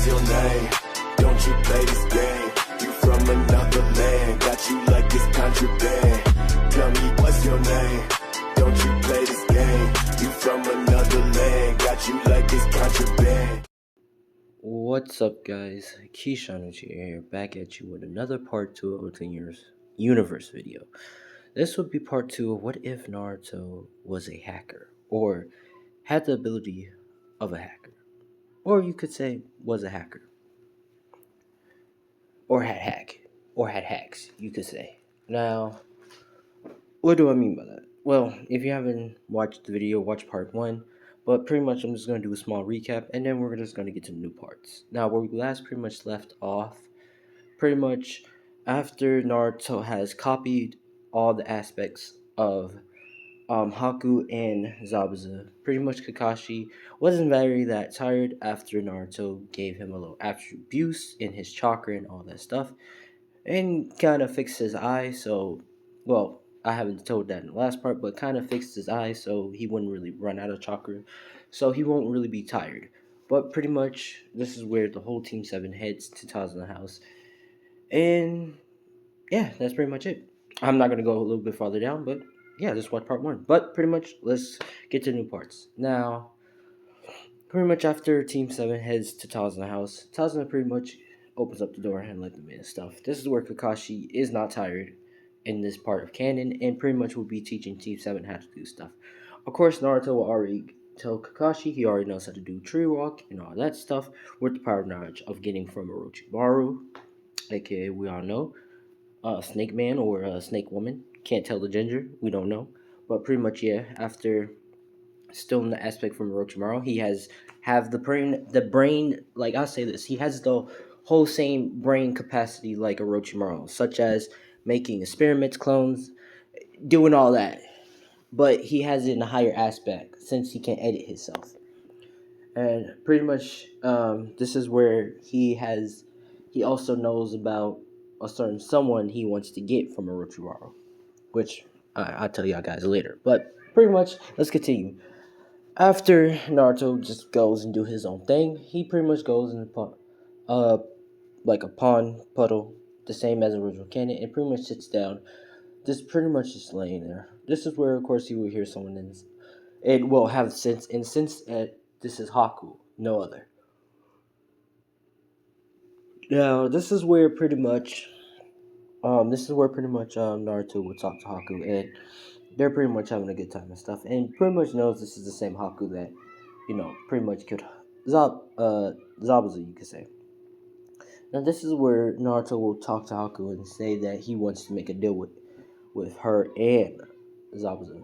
your name? Don't you play this game? You from another land, got you like it's contraband. Tell me what's your name? Don't you play this game? You from another land, got you like it's contraband. What's up, guys? Keyshawn here, back at you with another part 2 of the universe video. This would be part 2 of what if Naruto was a hacker, or had the ability of a hacker, or you could say was a hacker, or had hacks, you could say. Now, what do I mean by that? Well, if you haven't watched the video, watch part 1. But pretty much I'm just going to do a small recap, and then we're just going to get to new parts. Now, where we last pretty much left off, pretty much after Naruto has copied all the aspects of Haku and Zabuza, pretty much Kakashi wasn't very that tired after Naruto gave him a little after abuse in his chakra and all that stuff, and kind of fixed his eye. So, well, I haven't told that in the last part, but kind of fixed his eye so he wouldn't really run out of chakra, so he won't really be tired. But pretty much, this is where the whole Team 7 heads to Taz's house. And yeah, that's pretty much it. I'm not going to go a little bit farther down, but yeah, just watch part 1. But pretty much, let's get to new parts. Now, pretty much after Team 7 heads to Taz's house, Tazna pretty much opens up the door and let them in and stuff. This is where Kakashi is not tired in this part of canon, and pretty much will be teaching Team 7 how to do stuff. Of course, Naruto will already tell Kakashi he already knows how to do tree walk and all that stuff with the power knowledge of getting from Orochimaru, aka we all know, Snake Man or Snake Woman. Can't tell the gender, we don't know. But pretty much, yeah, after still in the aspect from Orochimaru, he have the brain, like I'll say this, he has the whole same brain capacity like Orochimaru, such as making experiments, clones, doing all that. But he has it in a higher aspect since he can edit himself. And pretty much, this is where he also knows about a certain someone he wants to get from Orochimaru, which I'll tell y'all guys later. But pretty much, let's continue. After Naruto just goes and do his own thing, he pretty much goes in like a pond puddle, the same as original canon, and pretty much sits down. Just pretty much just laying there. This is where, of course, he will hear someone in. It will have sense, and since this is Haku, no other. Now, this is where pretty much Naruto will talk to Haku, and they're pretty much having a good time and stuff, and pretty much knows this is the same Haku that, pretty much killed Zabuza, you could say. Now, this is where Naruto will talk to Haku and say that he wants to make a deal with her and Zabuza.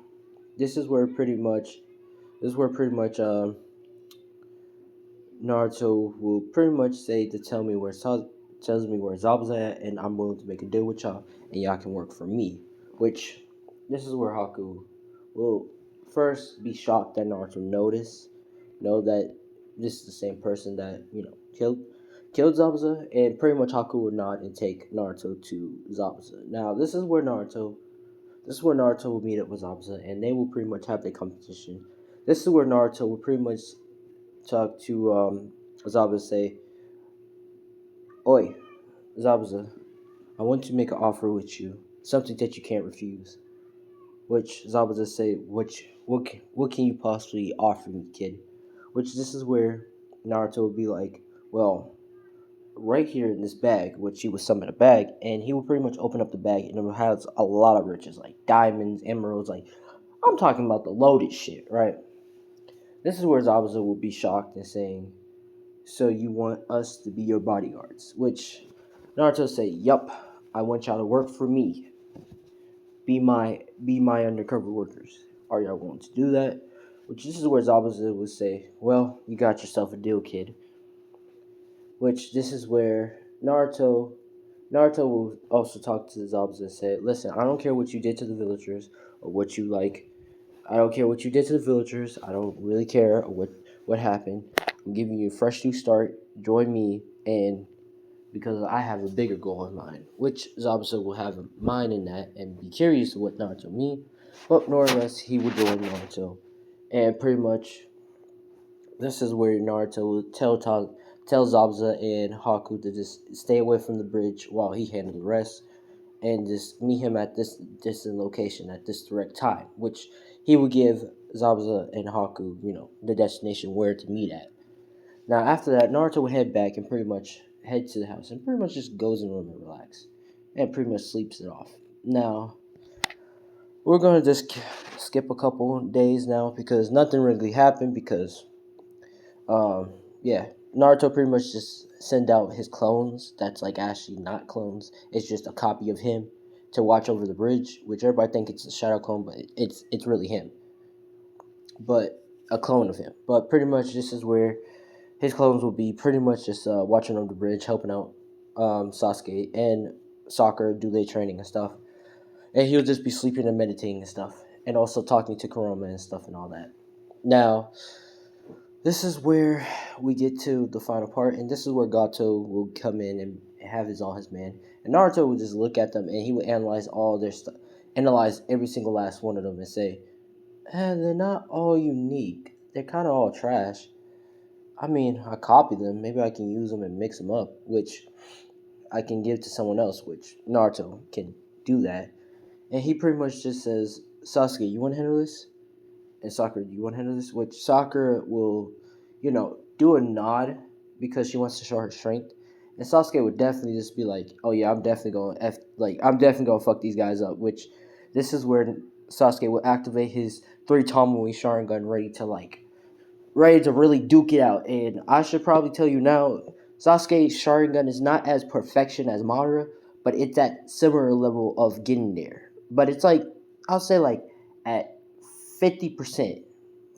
This is where pretty much Naruto will pretty much say to tells me where Zabuza at, and I'm willing to make a deal with y'all, and y'all can work for me. Which, this is where Haku will first be shocked that Naruto know that this is the same person that, killed Zabuza, and pretty much Haku will nod and take Naruto to Zabuza. Now, this is where Naruto will meet up with Zabuza, and they will pretty much have their competition. This is where Naruto will pretty much talk to Zabuza, say, "Oi, Zabuza, I want to make an offer with you, something that you can't refuse." Which Zabuza say, what can you possibly offer me, kid? Which this is where Naruto will be like, well, right here in this bag, which he was summoned a bag, and he will pretty much open up the bag, and it has a lot of riches, like diamonds, emeralds, like, I'm talking about the loaded shit, right? This is where Zabuza will be shocked and saying, "So you want us to be your bodyguards?" Which Naruto say, "Yup, I want y'all to work for me. Be my undercover workers. Are y'all willing to do that?" Which this is where Zabuza would say, "Well, you got yourself a deal, kid." Which this is where Naruto will also talk to Zabuza and say, "Listen, I don't care what you did to the villagers or what you like. I don't care what you did to the villagers. I don't really care what happened. I'm giving you a fresh new start. Join me, and because I have a bigger goal in mind," which Zabuza will have a mind in that and be curious to what Naruto mean. But more or less, he will join Naruto, and pretty much this is where Naruto will tell tells Zabuza and Haku to just stay away from the bridge while he handled the rest, and just meet him at this distant location at this direct time, which he would give Zabuza and Haku, the destination where to meet at. Now, after that, Naruto would head back and pretty much head to the house and pretty much just goes in the room and relax and pretty much sleeps it off. Now, we're going to just skip a couple days now because nothing really happened because, yeah, Naruto pretty much just send out his clones. That's like actually not clones. It's just a copy of him to watch over the bridge, which everybody think it's a shadow clone, but it's really him. But a clone of him. But pretty much this is where his clones will be pretty much just watching over the bridge, helping out Sasuke and Sakura do their training and stuff. And he'll just be sleeping and meditating and stuff. And also talking to Kurama and stuff and all that. Now, this is where we get to the final part, and this is where Gato will come in and have all his men. And Naruto would just look at them and he would analyze all their stuff, analyze every single last one of them and say, they're not all unique. They're kind of all trash. I mean, I copied them. Maybe I can use them and mix them up, which I can give to someone else, which Naruto can do that. And he pretty much just says, Sasuke, you want to handle this? And Sakura, do you want to handle this? Which Sakura will, do a nod because she wants to show her strength. And Sasuke would definitely just be like, oh yeah, I'm definitely gonna fuck these guys up. Which this is where Sasuke will activate his 3 Tomoe Sharingan ready to really duke it out. And I should probably tell you now, Sasuke's Sharingan is not as perfection as Madara, but it's at similar level of getting there. But it's like, I'll say like at 50%.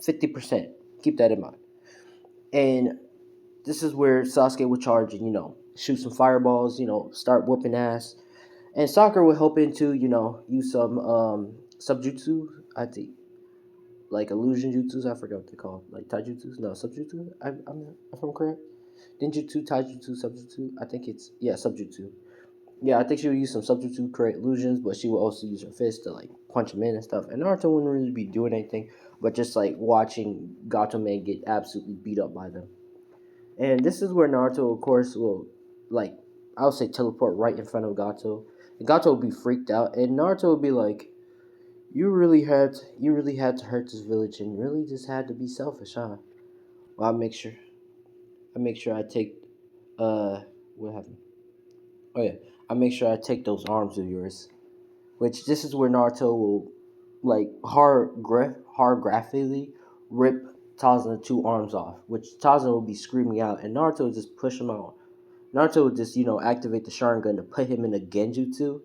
50%. Keep that in mind. And this is where Sasuke would charge and, shoot some fireballs, start whooping ass. And Sakura would help into, use some subjutsu, I think. Like illusion jutsus, I forgot what they're called. Like taijutsus? No, subjutsu? If I'm correct. Ninjutsu, taijutsu, subjutsu? I think it's, yeah, subjutsu. Yeah, I think she would use some substitute to create illusions, but she would also use her fist to like punch him in and stuff. And Naruto wouldn't really be doing anything, but just like watching Gato man get absolutely beat up by them. And this is where Naruto, of course, will like I would say teleport right in front of Gato. And Gato would be freaked out, and Naruto would be like, you really had to hurt this village, and really just had to be selfish, huh? Well, I make sure I take what happened? Oh yeah, I make sure I take those arms of yours. Which this is where Naruto will like hard graphically rip Tazuna 2 arms off, which Tazuna will be screaming out, and Naruto will just push him out. Naruto will just activate the Sharingan to put him in a Genjutsu,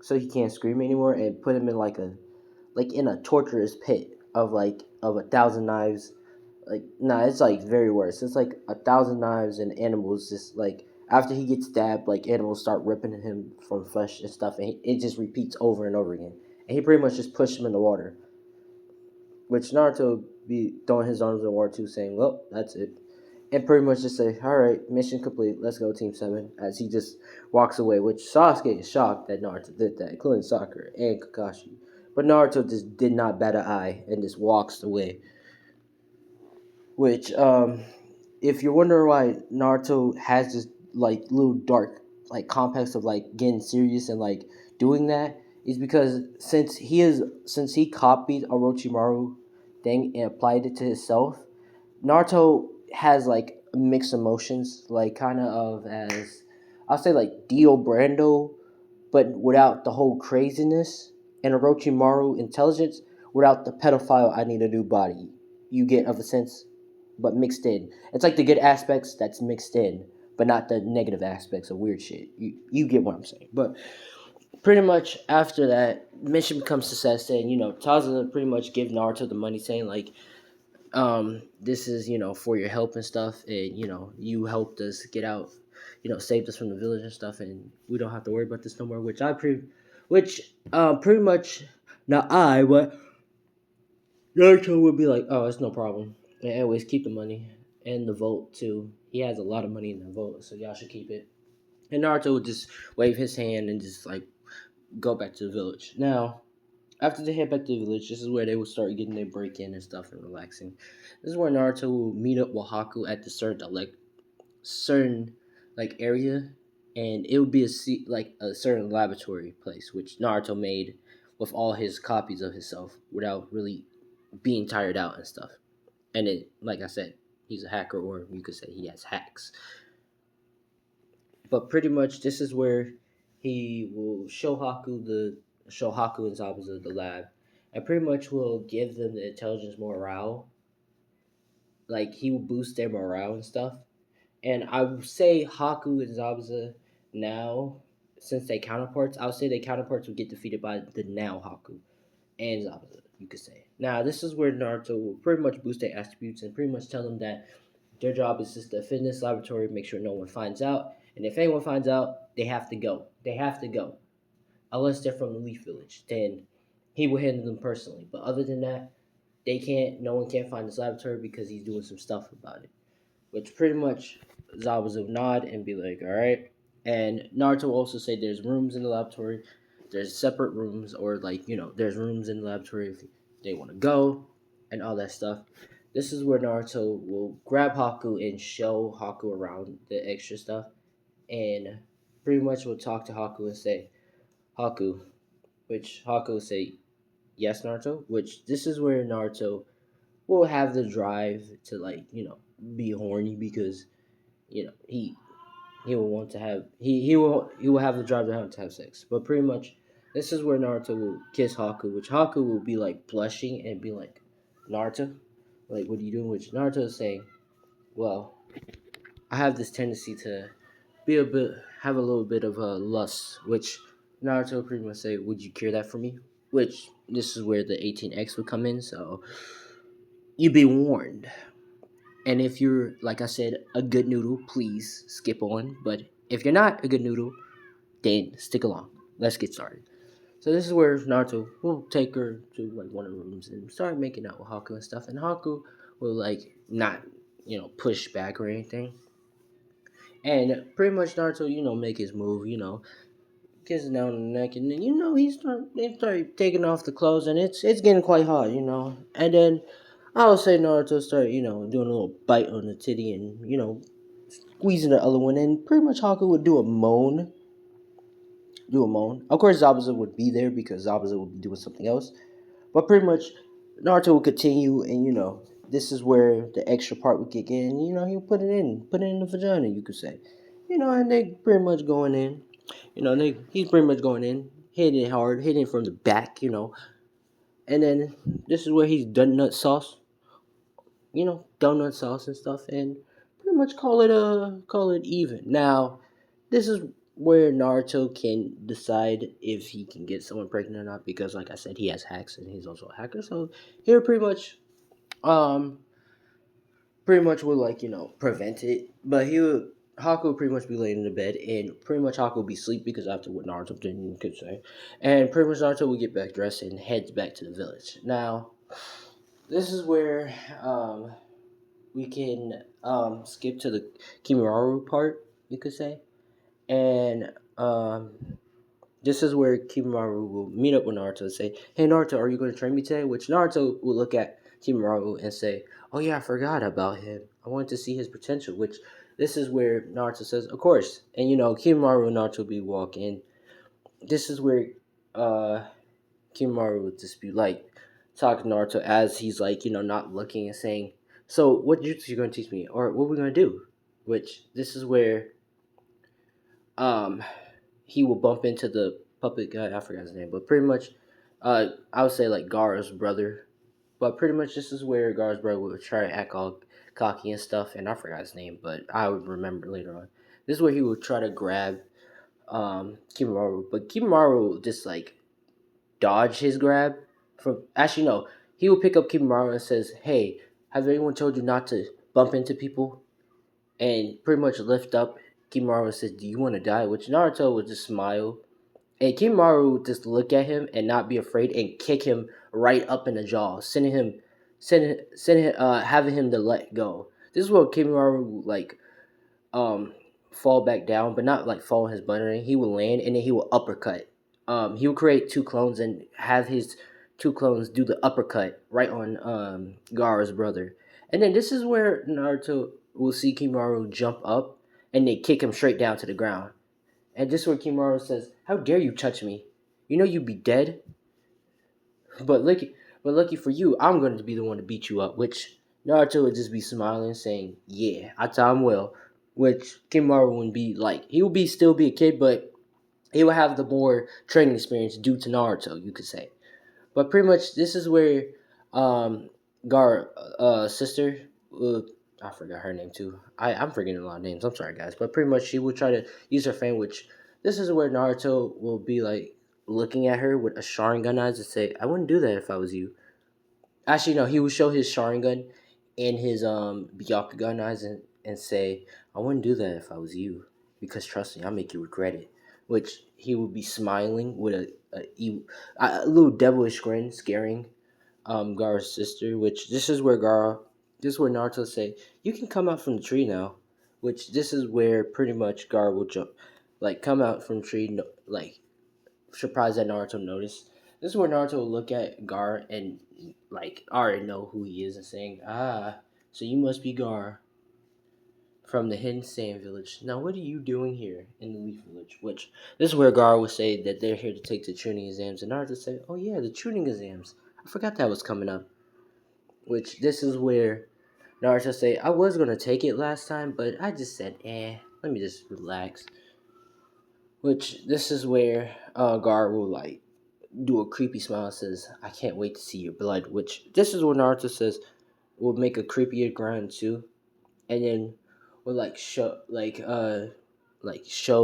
so he can't scream anymore, and put him in in a torturous pit of 1,000 knives. Like, nah, it's like very worse. It's like 1,000 knives and animals just like after he gets stabbed, like animals start ripping him from flesh and stuff, and it just repeats over and over again. And he pretty much just pushed him in the water, which Naruto be throwing his arms in the water too, saying, "Well, that's it," and pretty much just say, "All right, mission complete. Let's go, Team 7." As he just walks away, which Sasuke is shocked that Naruto did that, including Sakura and Kakashi. But Naruto just did not bat an eye and just walks away. Which, if you're wondering why Naruto has this like little dark like complex of like getting serious and like doing that, is because since he copied Orochimaru thing and applied it to himself, Naruto has like mixed emotions, like kind of as I'll say like Dio Brando, but without the whole craziness, and Orochimaru intelligence without the pedophile I need a new body. You get of a sense, but mixed in. It's like the good aspects that's mixed in, but not the negative aspects of weird shit. You get what I'm saying. But pretty much after that, mission becomes success, and Tazuna pretty much give Naruto the money, saying like, this is for your help and stuff, and you helped us get out, saved us from the village and stuff, and we don't have to worry about this no more. Pretty much now what Naruto would be like, oh, it's no problem. And anyways, keep the money and the vote too. He has a lot of money in the vote, so y'all should keep it. And Naruto would just wave his hand and just like go back to the village. Now, after they head back to the village, this is where they will start getting their break in and stuff and relaxing. This is where Naruto will meet up with Haku at the certain certain like area, and it would be like a certain laboratory place which Naruto made with all his copies of himself without really being tired out and stuff. And it, like I said, he's a hacker, or you could say he has hacks. But pretty much, this is where he will show Haku and Zabuza the lab, and pretty much will give them the intelligence morale. Like he will boost their morale and stuff. And I would say Haku and Zabuza now, since they counterparts, I would say they counterparts would get defeated by the now Haku and Zabuza, you could say. Now, this is where Naruto will pretty much boost their attributes and pretty much tell them that their job is just to defend this laboratory, make sure no one finds out. And if anyone finds out, they have to go. They have to go. Unless they're from the Leaf Village, then he will handle them personally. But other than that, they can't. No one can find this laboratory because he's doing some stuff about it. Which pretty much Zabuza will nod and be like, all right. And Naruto will also say there's rooms in the laboratory. There's separate rooms, or like, there's rooms in the laboratory if they want to go and all that stuff. This is where Naruto will grab Haku and show Haku around the extra stuff. And pretty much will talk to Haku and say, Haku, which Haku will say, yes, Naruto, which this is where Naruto will have the drive to, like, be horny because, he will want to have he will have the drive to have sex. But pretty much this is where Naruto will kiss Haku, which Haku will be like blushing and be like, Naruto, like, what are you doing? Which Naruto is saying, well, I have this tendency to have a little bit of a lust, which Naruto pretty much say, would you cure that for me? Which this is where the 18X would come in, so you be warned. And if you're, like I said, a good noodle, please skip on. But if you're not a good noodle, then stick along. Let's get started. So this is where Naruto will take her to like one of the rooms and start making out with Haku and stuff. And Haku will like not, push back or anything. And pretty much Naruto, make his move, kissing down the neck, and then they start taking off the clothes, and it's getting quite hot, And then I would say Naruto start, doing a little bite on the titty and, squeezing the other one, and pretty much Haku would do a moan. Of course, Zabuza would be there because Zabuza would be doing something else. But pretty much Naruto would continue, and, this is where the extra part would kick in. He'll put it in the vagina, you could say. And they pretty much going in. He's pretty much going in, hitting it hard, hitting it from the back, And then this is where he's done nut sauce, donut sauce and stuff, and pretty much call it even. Now, this is where Naruto can decide if he can get someone pregnant or not, because like I said, he has hacks and he's also a hacker. So he'll um pretty much will, like, prevent it. But Haku will pretty much be laying in the bed, and pretty much Haku will be asleep because after what Naruto did, you could say. And pretty much Naruto will get back dressed and heads back to the village. Now, this is where we can skip to the Kimuraru part, you could say. And this is where Kimuraru will meet up with Naruto and say, hey Naruto, are you going to train me today? Which Naruto will look at Kimuraru and say, oh yeah, I forgot about him. I wanted to see his potential. Which this is where Naruto says, of course. And Kimuraru and Naruto will be walking. This is where Kimuraru will just be like talking to Naruto as he's like, not looking and saying, so what jutsu you going to teach me? Or what are we going to do? Which this is where he will bump into the puppet guy. I forgot his name, but pretty much, I would say like Gaara's brother. But pretty much this is where Gaara's brother would try to act all cocky and stuff, and I forgot his name, but I would remember later on. This is where he would try to grab Kimuraru, but Kimuraru would just like dodge his grab from. Actually, no, he would pick up Kimuraru and says, "Hey, has anyone told you not to bump into people?" And pretty much lift up Kimuraru says, do you want to die? Which Naruto would just smile. And Kimuraru would just look at him and not be afraid and kick him right up in the jaw, having him to let go. This is where Kimuraru would like fall back down, but not like fall on his butt or anything. He would land and then he would uppercut. He would create two clones and have his two clones do the uppercut right on Gaara's brother. And then this is where Naruto we'll see Kimaru jump up and they kick him straight down to the ground. And this is where Kimaru says, "How dare you touch me? You know you'd be dead." But lucky for you, I'm going to be the one to beat you up. Which Naruto would just be smiling, saying, "Yeah, I taught him well." Which Kimaru would be like, he would be still be a kid, but he would have the more training experience due to Naruto, you could say. But pretty much, this is where um, Gar sister, I forgot her name too. I'm forgetting a lot of names. I'm sorry, guys. But pretty much, she would try to use her fan, which this is where Naruto will be like looking at her with a Sharingan eyes and say, "I wouldn't do that if I was you." Actually, no, he would show his Sharingan in his Byakugan eyes and say, "I wouldn't do that if I was you, because trust me, I'll make you regret it." Which he would be smiling with a little devilish grin, scaring Gaara's sister. Which this is where Naruto say, "You can come out from the tree now." Which this is where pretty much Gaara will jump, like come out from the tree, like surprised that Naruto noticed. This is where Naruto will look at Gar and like already know who he is and saying, "Ah, so you must be Gar from the Hidden Sand Village. Now what are you doing here in the Leaf Village?" Which this is where Gar will say that they're here to take the Chunin exams, and Naruto say, "Oh yeah, the Chunin exams. I forgot that was coming up." Which this is where Naruto say, "I was gonna take it last time, but I just said, let me just relax." Which this is where Gar will like do a creepy smile and says, "I can't wait to see your blood." Which this is what Naruto says will make a creepier grind too, and then will like show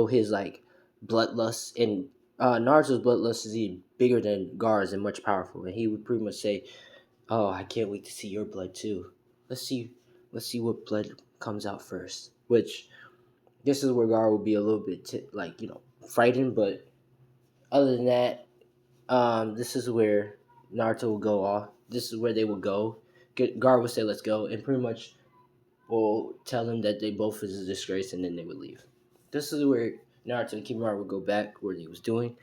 his like bloodlust, and Naruto's bloodlust is even bigger than Gar's and much powerful, and he would pretty much say, "Oh, I can't wait to see your blood too. Let's see, let's see what blood comes out first." Which this is where Gar will be a little bit frightened, but other than that, this is where Naruto will go off. This is where they will go. Gar will say, "Let's go," and pretty much will tell them that they both is a disgrace, and then they would leave. This is where Naruto and Kimaru would go back where they was doing,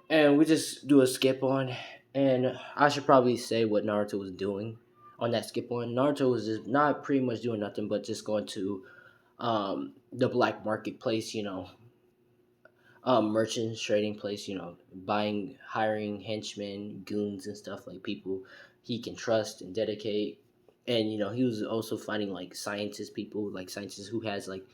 and we just do a skip on. And I should probably say what Naruto was doing on that skip on. Naruto was just not pretty much doing nothing but just going to the black marketplace, merchants trading place, hiring henchmen, goons, and stuff, like people he can trust and dedicate. And he was also finding like scientists who has like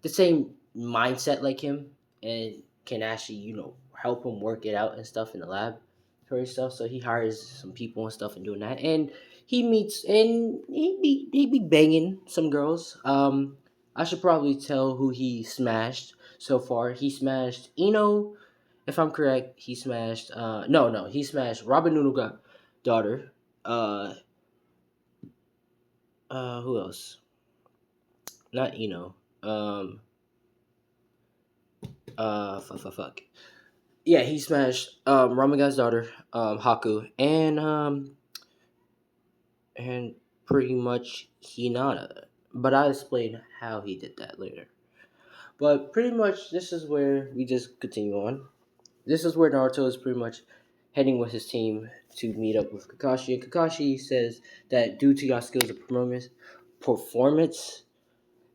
the same mindset like him and can actually help him work it out and stuff in the lab for his stuff. So he hires some people and stuff and doing that, and he meets and he be banging some girls. I should probably tell who he smashed so far. He smashed Ino, if I'm correct. He smashed no, he smashed Robin Nunuga daughter. uh who else? Not Ino. Fuck. Yeah, he smashed Ramaga's daughter, Haku, and pretty much Hinata. But I'll explain how he did that later. But pretty much this is where we just continue on. This is where Naruto is pretty much heading with his team to meet up with Kakashi. And Kakashi says that due to your skills of performance,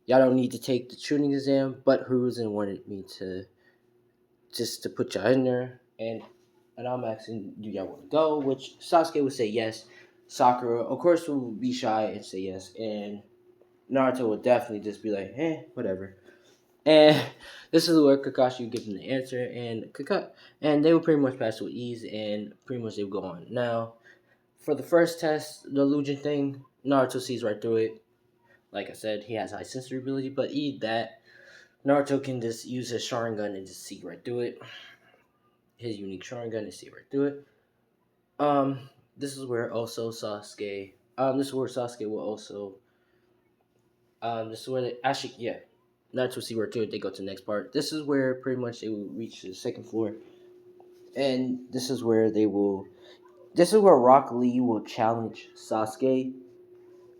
y'all don't need to take the tuning exam, but Hiruzen wanted me to just to put y'all in there, and I'm asking, do y'all want to go? Which Sasuke would say yes. Sakura, of course, will be shy and say yes, and Naruto would definitely just be like, whatever. And this is where Kakashi would give him the answer, and they would pretty much pass with ease, and pretty much they would go on. Now, for the first test, the illusion thing, Naruto sees right through it. Like I said, he has high sensory ability, but Naruto can just use his Sharingan and just see right through it. His unique Sharingan and see right through it. This is where also Sasuke. This is where Sasuke will also. This is where they actually, yeah, Naruto see right through it. They go to the next part. This is where pretty much they will reach the second floor, and this is where they will. This is where Rock Lee will challenge Sasuke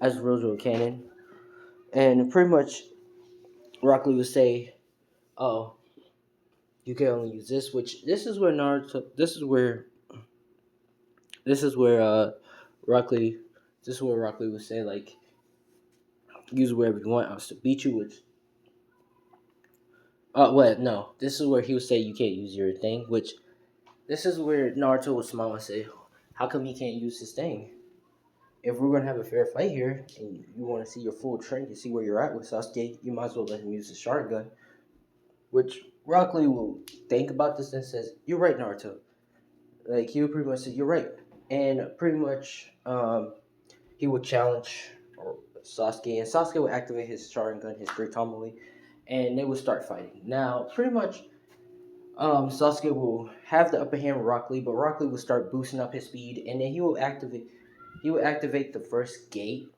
as Rojo Cannon, and pretty much Rock Lee will say, "Oh, you can only use this." Which this is where Naruto. This is where Rock Lee. This is where Rock Lee would say like, use whatever you want. I'll still beat you. Which, no. This is where he would say you can't use your thing. Which, this is where Naruto would smile and say, "How come he can't use his thing? If we're gonna have a fair fight here, and you want to see your full trend, you see where you're at with Sasuke, you might as well let him use his Sharingan." Which Rock Lee will think about this and says, "You're right, Naruto." Like he would pretty much say, "You're right," and pretty much he would challenge Sasuke, and Sasuke would activate his Sharingan, his Great Tomahawk, and they would start fighting. Now, pretty much, Sasuke will have the upper hand with Rock Lee, but Rock Lee will start boosting up his speed, and then he will activate the first gate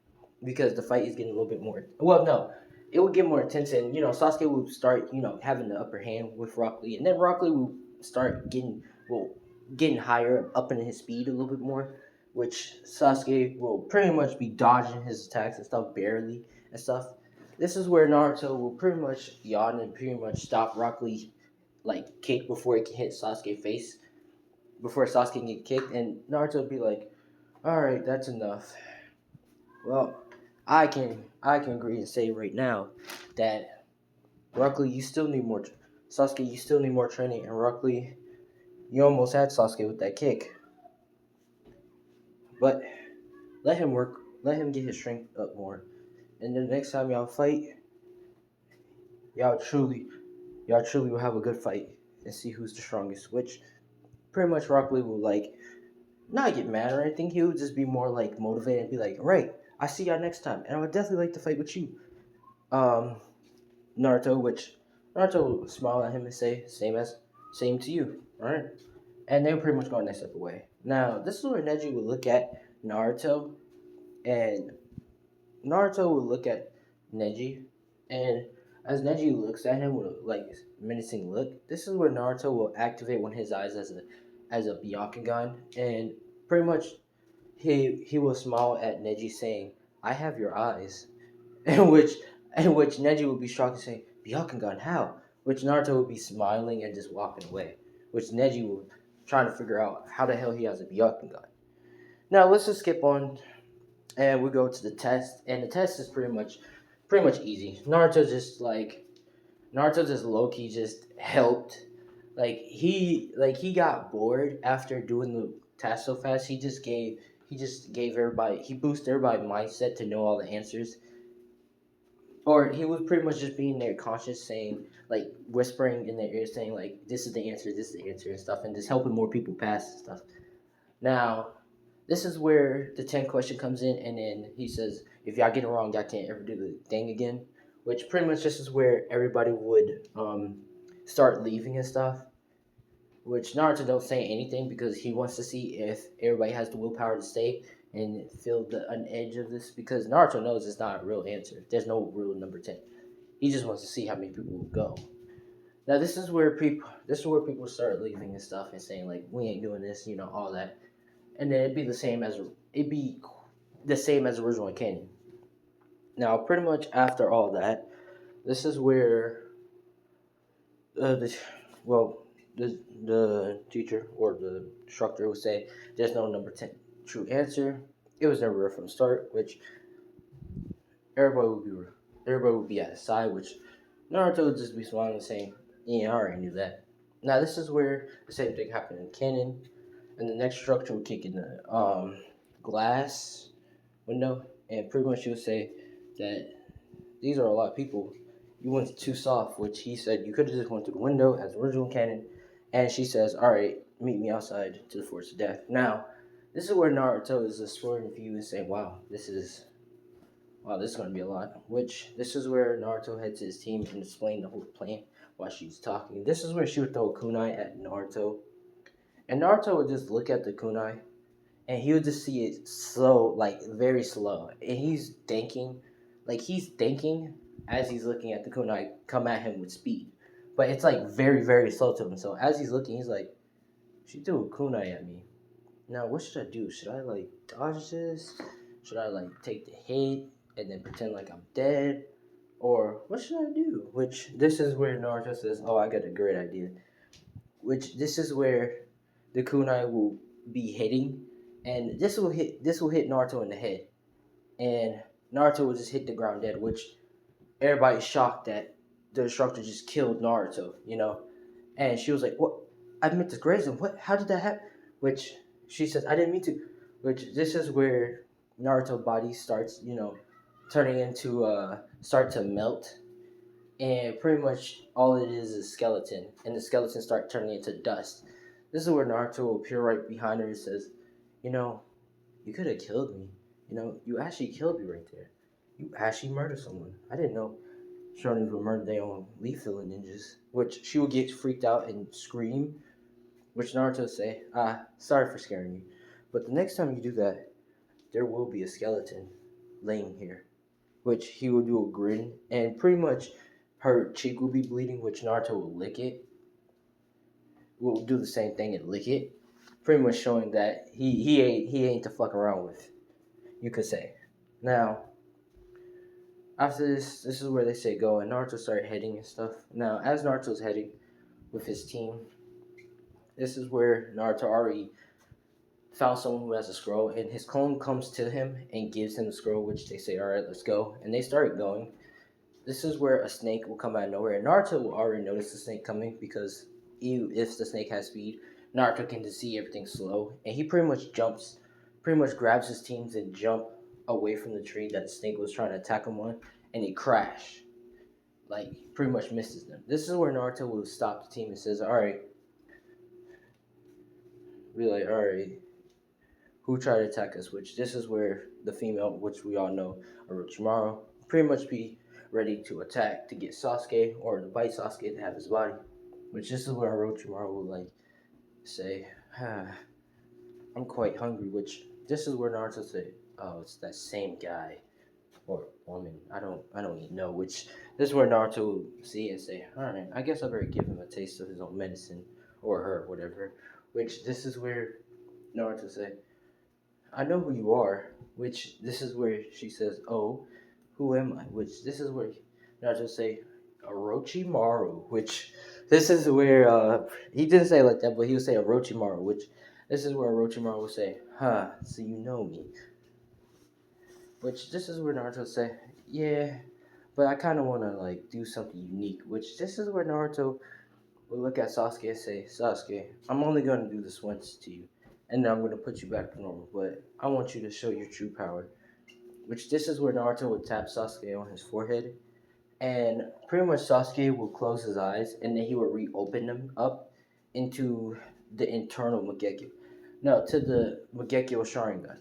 because the fight is getting a little bit more. Well, no, it will get more intense, and Sasuke will start having the upper hand with Rock Lee, and then Rock Lee will start getting higher up in his speed a little bit more, which Sasuke will pretty much be dodging his attacks and stuff barely and stuff. This is where Naruto will pretty much yawn and pretty much stop Rock Lee like kick before it can hit Sasuke face, before Sasuke can get kicked, and Naruto will be like, "All right, that's enough." Well, I can agree and say right now that Rock Lee, you still need more. Sasuke, you still need more training, and Rock Lee, you almost had Sasuke with that kick. But let him work. Let him get his strength up more. And then the next time y'all fight, y'all truly will have a good fight and see who's the strongest. Which pretty much Rock Lee will not get mad or anything. He would just be more motivated and be like, "Right, I see y'all next time, and I would definitely like to fight with you, Naruto." Which Naruto will smile at him and say, "Same to you." All right, and they were pretty much going next step away. Now this is where Neji would look at Naruto, and Naruto will look at Neji, and as Neji looks at him with a menacing look, this is where Naruto will activate one of his eyes as a Byakugan, and pretty much he will smile at Neji saying, "I have your eyes," in which Neji will be shocked and say, "Byakugan, how?" Which Naruto will be smiling and just walking away, which Neji will trying to figure out how the hell he has a Byakugan. Now let's just skip on and we go to the test, and the test is pretty much easy. Naruto just low key just helped. He got bored after doing the task so fast. He just gave everybody, he boosted everybody's mindset to know all the answers. Or he was pretty much just being their conscious, saying whispering in their ear, saying this is the answer, and stuff, and just helping more people pass and stuff. Now, this is where the 10 question comes in, and then he says, if y'all get it wrong, y'all can't ever do the thing again. Which pretty much this is where everybody would start leaving and stuff. Which Naruto don't say anything because he wants to see if everybody has the willpower to stay and feel an edge of this. Because Naruto knows it's not a real answer. There's no real number 10. He just wants to see how many people will go. Now this is where people start leaving and stuff and saying we ain't doing this, all that. And then it'd be the same as original canon. Now, pretty much after all that, this is where the teacher or the instructor would say, "There's no number 10 true answer. It was never real from the start," which everybody would be at his side. Which Naruto would just be smiling and saying, "Yeah, I already knew that." Now, this is where the same thing happened in canon. And the next structure would kick in the glass window, and pretty much she would say that these are a lot of people. You went too soft, which he said you could have just went through the window as original canon. And she says, "All right, meet me outside to the force of death." Now, this is where Naruto is exploring view and saying, "Wow, this is going to be a lot." Which this is where Naruto heads his team and explain the whole plan while she's talking. This is where she would throw a kunai at Naruto. And Naruto would just look at the kunai, and he would just see it slow, very slow. And he's thinking as he's looking at the kunai come at him with speed. But it's very, very slow to him. So as he's looking, he's like, "She threw a kunai at me. Now what should I do? Should I dodge this? Should I take the hit and then pretend like I'm dead? Or what should I do?" Which this is where Naruto says, "Oh, I got a great idea." Which this is where the kunai will be hitting, and this will hit Naruto in the head, and Naruto will just hit the ground dead, which everybody's shocked that the instructor just killed Naruto, And she was like, "What? I meant to graze him. What? How did that happen?" Which she says, "I didn't mean to." Which this is where Naruto's body starts, turning into start to melt, and pretty much all it is a skeleton, and the skeleton start turning into dust. This is where Naruto will appear right behind her and says, "You know, you could have killed me. You actually killed me right there. You actually murdered someone. I didn't know Shonins would murder their own leaf filling ninjas." Which she would get freaked out and scream. Which Naruto would say, sorry for scaring you. But the next time you do that, there will be a skeleton laying here. Which he will do a grin, and pretty much her cheek will be bleeding, which Naruto will lick it. Will do the same thing and lick it. Pretty much showing that he ain't to fuck around with, you could say. Now, after this is where they say go, and Naruto started heading and stuff. Now, as Naruto's heading with his team, this is where Naruto already found someone who has a scroll, and his clone comes to him and gives him the scroll, which they say, "Alright, let's go." And they start going. This is where a snake will come out of nowhere, and Naruto will already notice the snake coming because if the snake has speed, Naruto can just see everything slow, and he pretty much grabs his teams and jump away from the tree that the snake was trying to attack him on, and he crash. Like, pretty much misses them. This is where Naruto will stop the team and says, "Alright," be like, "Alright, who tried to attack us?" Which this is where the female, which we all know, Orochimaru, pretty much be ready to attack to get Sasuke or to bite Sasuke to have his body. Which this is where Orochimaru will like say, "I'm quite hungry." Which this is where Naruto say, "Oh, it's that same guy or woman. I don't even know." Which this is where Naruto will see and say, "Alright, I guess I better give him a taste of his own medicine," or her, whatever. Which this is where Naruto say, "I know who you are," which this is where she says, "Oh, who am I?" Which this is where Naruto say, "Orochimaru," which this is where he didn't say it like that, but he would say Orochimaru, which this is where Orochimaru would say, so you know me." Which this is where Naruto would say, "Yeah, but I kind of want to like do something unique." Which this is where Naruto will look at Sasuke and say, "Sasuke, I'm only going to do this once to you, and then I'm going to put you back to normal, but I want you to show your true power." Which this is where Naruto would tap Sasuke on his forehead, and pretty much Sasuke will close his eyes, and then he will reopen them up into the internal Mangekyo. No, to the Mangekyo Sharingan.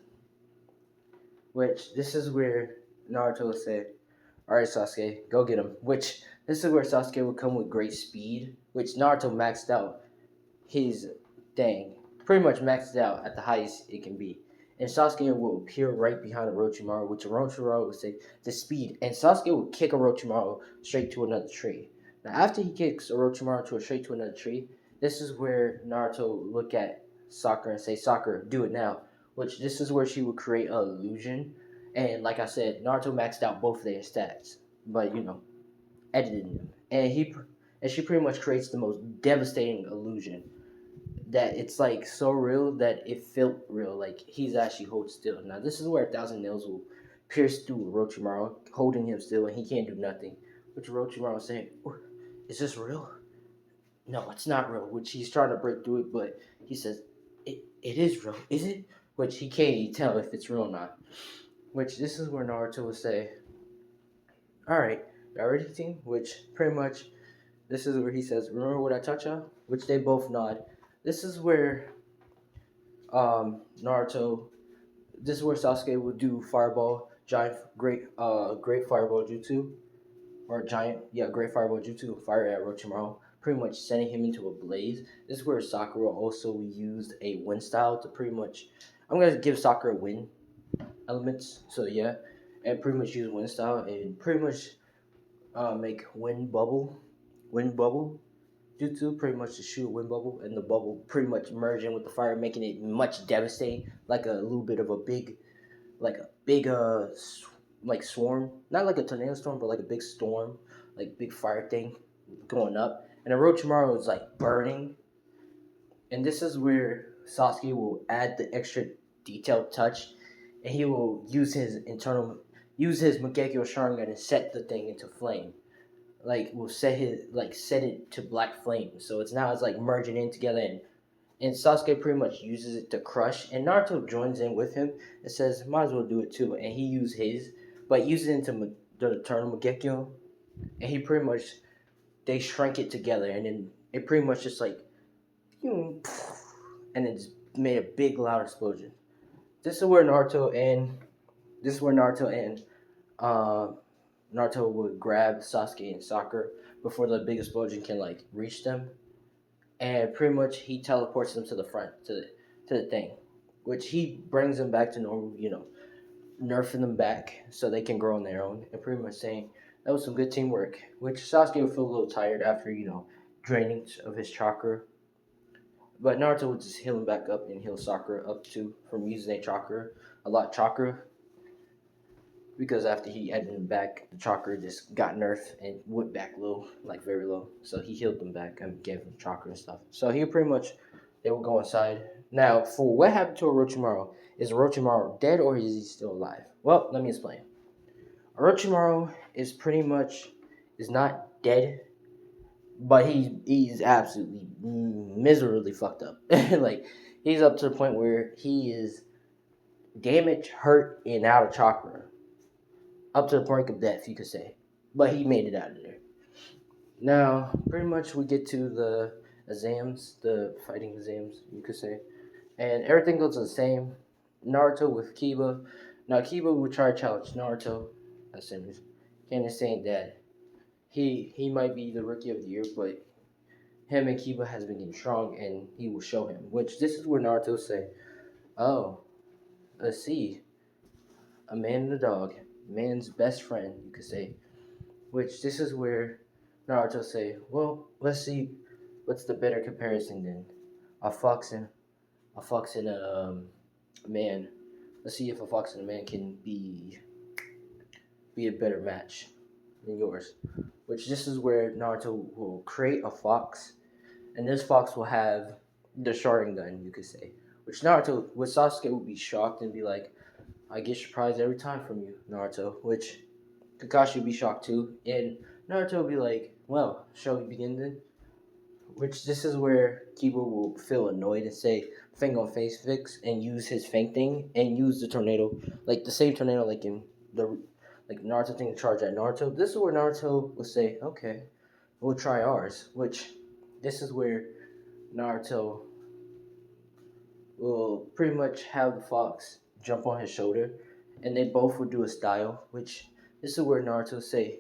Which this is where Naruto will say, "Alright, Sasuke, go get him." Which this is where Sasuke will come with great speed, which Naruto maxed out his thing, pretty much maxed out at the highest it can be. And Sasuke will appear right behind Orochimaru, which Orochimaru will say the speed, and Sasuke will kick Orochimaru straight to another tree. Now, after he kicks Orochimaru straight to another tree, this is where Naruto will look at Sakura and say, "Sakura, do it now." Which this is where she would create an illusion, and like I said, Naruto maxed out both of their stats, but edited them, and she pretty much creates the most devastating illusion that it's like so real that it felt real, like he's actually hold still. Now this is where 1,000 nails will pierce through Orochimaru, holding him still, and he can't do nothing. Which Orochimaru is saying, "Is this real?" "No, it's not real." Which he's trying to break through it, but he says, it is real, is it?" Which he can't even tell if it's real or not. Which this is where Naruto will say, "Alright, y'all ready, team?" Which pretty much this is where he says, "Remember what I taught y'all?" Which they both nod. This is where Naruto. This is where Sasuke would do fireball, great fireball jutsu, or great fireball jutsu, fire at Orochimaru, pretty much sending him into a blaze. This is where Sakura also used a wind style to pretty much. I'm gonna give Sakura wind elements, so yeah, and pretty much use wind style and pretty much make wind bubble jutsu, pretty much to shoot a wind bubble, and the bubble pretty much merging with the fire, making it much devastating, like a little bit of a big, like swarm, not like a tornado storm, but like a big storm, like big fire thing going up, and Orochimaru is like burning, and this is where Sasuke will add the extra detailed touch, and he will use his internal use his Mangekyo Sharingan and set the thing into flame. Like will set it to black flame. So it's like merging in together, and Sasuke pretty much uses it to crush, and Naruto joins in with him and says, might as well do it too. And he used his, but uses it into the eternal Mangekyo, and he pretty much, they shrank it together, and then it pretty much just like, and it's made a big loud explosion. This is where Naruto and uh, Naruto would grab Sasuke and Sakura before the big explosion can like reach them, and pretty much he teleports them to the front to the thing, which he brings them back to normal. Nerfing them back so they can grow on their own, and pretty much saying that was some good teamwork. Which Sasuke would feel a little tired after draining of his chakra, but Naruto would just heal him back up and heal Sakura up too from using a lot chakra, because after he added him back, the chakra just got nerfed and went back low, like very low. So he healed them back and gave them chakra and stuff. So he pretty much, they would go inside. Now, for what happened to Orochimaru, is Orochimaru dead or is he still alive? Well, let me explain. Orochimaru is not dead, but he's absolutely miserably fucked up. Like, he's up to the point where he is damaged, hurt, and out of chakra. Up to the point of death, you could say. But he made it out of there. Now, pretty much we get to the exams, the fighting exams, you could say. And everything goes the same. Naruto with Kiba. Now, Kiba would try to challenge Naruto. That's him. Ken is saying that he might be the rookie of the year, but him and Kiba has been getting strong, and he will show him. Which, this is where Naruto say, oh, let's see. A man and a dog. Man's best friend, you could say. Which, this is where Naruto say, well, let's see what's the better comparison then. A fox and a man. Let's see if a fox and a man can be a better match than yours. Which, this is where Naruto will create a fox, and this fox will have the Sharingan, you could say. Which Sasuke would be shocked and be like, I get surprised every time from you, Naruto. Which Kakashi would be shocked too, and Naruto would be like, well, shall we begin then? Which, this is where Kiba will feel annoyed and say, Fang on face fix, and use his Fang thing, and use the tornado, like the same tornado like in the Naruto thing to charge at Naruto. This is where Naruto will say, okay, we'll try ours. Which, this is where Naruto will pretty much have the fox jump on his shoulder, and they both will do a style, which this is where Naruto say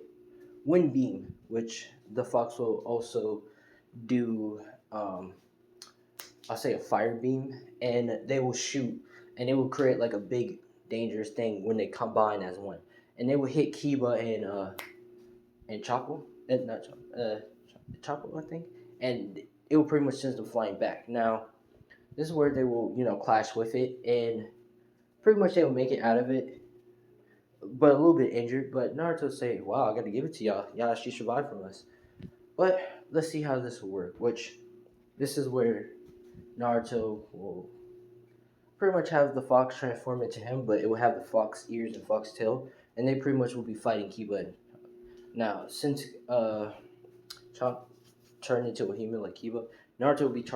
wind beam, which the fox will also do I'll say a fire beam, and they will shoot, and it will create like a big dangerous thing when they combine as one, and they will hit Kiba and Chapo, not Chapo, Chapo, I think, and it will pretty much send them flying back. Now, this is where they will clash with it, and pretty much they will make it out of it, but a little bit injured. But Naruto say, wow, I gotta give it to y'all. Y'all actually survived from us. But let's see how this will work. Which, this is where Naruto will pretty much have the fox transform into him, but it will have the fox ears and fox tail, and they pretty much will be fighting Kiba. Now, since Chop turned into a human like Kiba, Naruto will be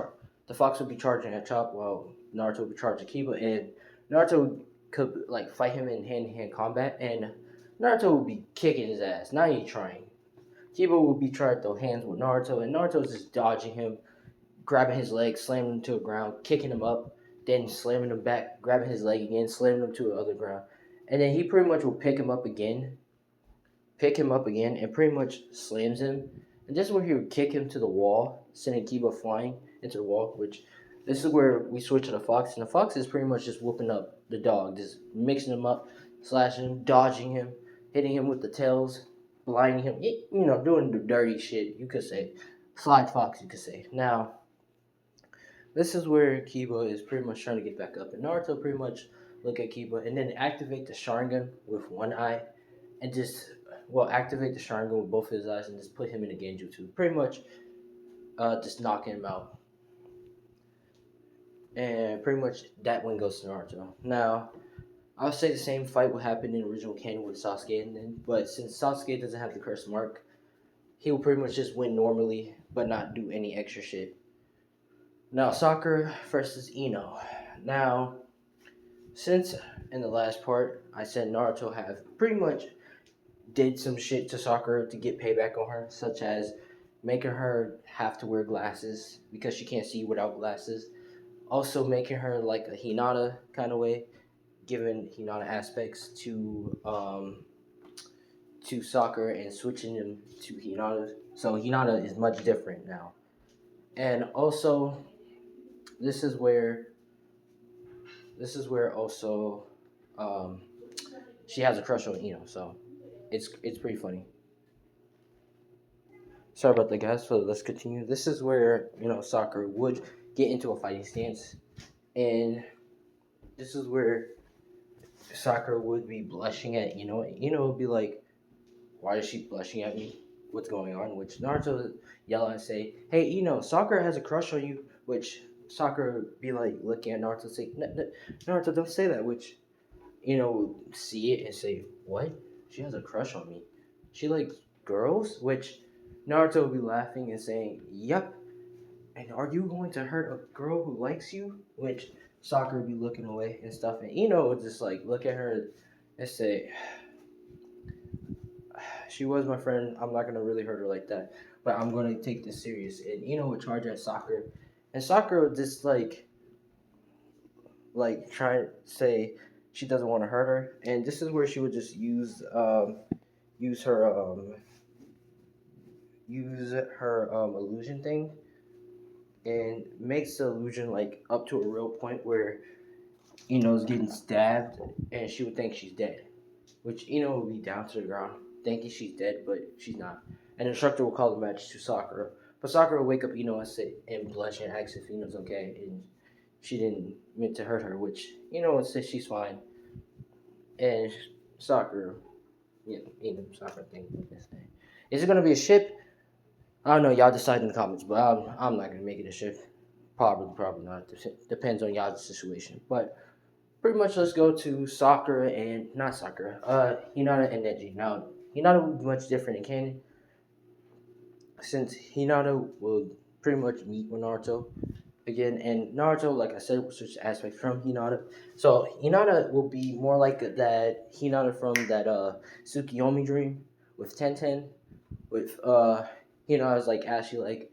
the fox will be charging at Chop, while Naruto will be charging Kiba, and Naruto could like fight him in hand-to-hand combat, and Naruto will be kicking his ass. Not even trying. Kiba will be trying to throw hands with Naruto, and Naruto's just dodging him, grabbing his leg, slamming him to the ground, kicking him up, then slamming him back, grabbing his leg again, slamming him to the other ground. And then he pretty much will pick him up again, and pretty much slams him. And this is where he would kick him to the wall, sending Kiba flying into the wall, which this is where we switch to the fox. And the fox is pretty much just whooping up the dog, just mixing him up, slashing him, dodging him, hitting him with the tails, blinding him, doing the dirty shit, you could say. Slide fox, you could say. Now, this is where Kiba is pretty much trying to get back up. And Naruto pretty much look at Kiba and then activate the Sharingan with one eye and activate the Sharingan with both his eyes and just put him in a Genjutsu. Pretty much just knocking him out. And pretty much that one goes to Naruto. Now, I'll say the same fight would happen in original canon with Sasuke, and then, but since Sasuke doesn't have the curse mark, he will pretty much just win normally, but not do any extra shit. Now, Sakura versus Ino. Now, since in the last part I said Naruto have pretty much did some shit to Sakura to get payback on her, such as making her have to wear glasses because she can't see without glasses. Also making her like a Hinata kind of way, giving Hinata aspects to Sakura and switching them to Hinata. So Hinata is much different now. And also this is where also um, she has a crush on Ino, so it's pretty funny. Sorry about that, guys. So let's continue. This is where Sakura would get into a fighting stance, and this is where Sakura would be blushing at Ino. Ino would be like, "Why is she blushing at me? What's going on?" Which Naruto would yell and say, "Hey, Ino, Sakura has a crush on you." Which Sakura would be like looking at Naruto and say, "Naruto, don't say that." Which would see it and say, "What? She has a crush on me? She likes girls?" Which Naruto would be laughing and saying, "Yep. And are you going to hurt a girl who likes you?" Which Sakura would be looking away and stuff, and Ino would just like look at her and say, "She was my friend. I'm not gonna really hurt her like that, but I'm gonna take this serious." And Ino would charge at Sakura, and Sakura would just like try to say she doesn't want to hurt her, and this is where she would just use her illusion thing, and makes the illusion like up to a real point where Ino's getting stabbed, and she would think she's dead, which Ino would be down to the ground thinking she's dead, but she's not. And the instructor will call the match to Sakura, but Sakura will wake up Ino and say and blush and ask if Ino's okay, and she didn't mean to hurt her, which would say she's fine. And Sakura, Sakura thing. Is it gonna be a ship? I don't know. Y'all decide in the comments, but I'm not gonna make it a ship. Probably not. Depends on y'all's situation. But pretty much, let's go to Sakura and not Sakura. Hinata and Neji. Now, Hinata will be much different in canon, since Hinata will pretty much meet with Naruto again, and Naruto, like I said, will switch aspects from Hinata. So Hinata will be more like that Hinata from that Tsukiyomi dream with Tenten, with Hinata's like actually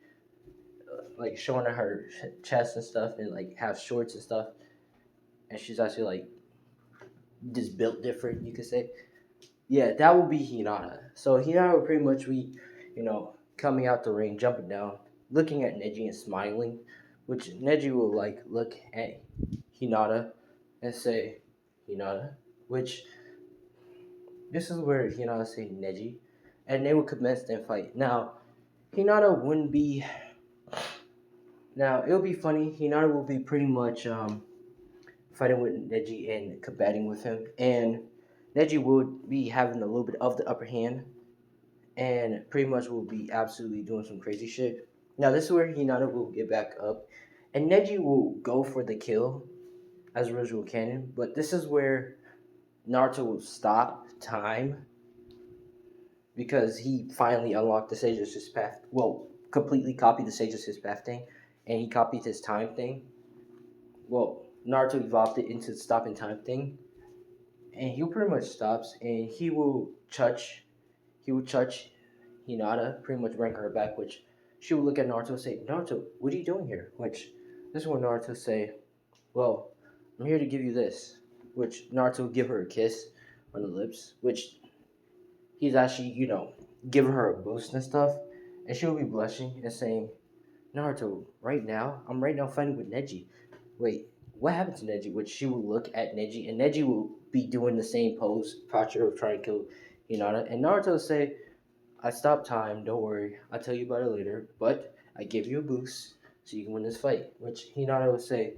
like showing her chest and stuff, and like have shorts and stuff, and she's actually like just built different, you could say. Yeah, that will be Hinata. So Hinata will pretty much be, coming out the ring, jumping down, looking at Neji and smiling, which Neji will like look at Hinata and say, Hinata, which this is where Hinata say Neji, and they will commence their fight. Now, Hinata wouldn't be. Now it'll be funny. Hinata will be pretty much fighting with Neji and combating with him, and Neji would be having a little bit of the upper hand, and pretty much will be absolutely doing some crazy shit. Now this is where Hinata will get back up, and Neji will go for the kill as original canon, but this is where Naruto will stop time because he finally unlocked the Sage of His Path. Well, completely copied the Sage of His Path thing, and he copied his time thing. Well, Naruto evolved it into the stopping time thing, and he pretty much stops, and he will touch Hinata, pretty much bring her back, which she will look at Naruto and say, Naruto, what are you doing here? Which this is when Naruto say, well, I'm here to give you this, which Naruto will give her a kiss on the lips, which he's actually, giving her a boost and stuff, and she'll be blushing and saying, Naruto, I'm right now fighting with Neji. Wait, what happened to Neji? Which she will look at Neji, and Neji will be doing the same posture of trying to kill Hinata, and Naruto will say, I stopped time, don't worry, I'll tell you about it later, but I give you a boost so you can win this fight. Which Hinata will say,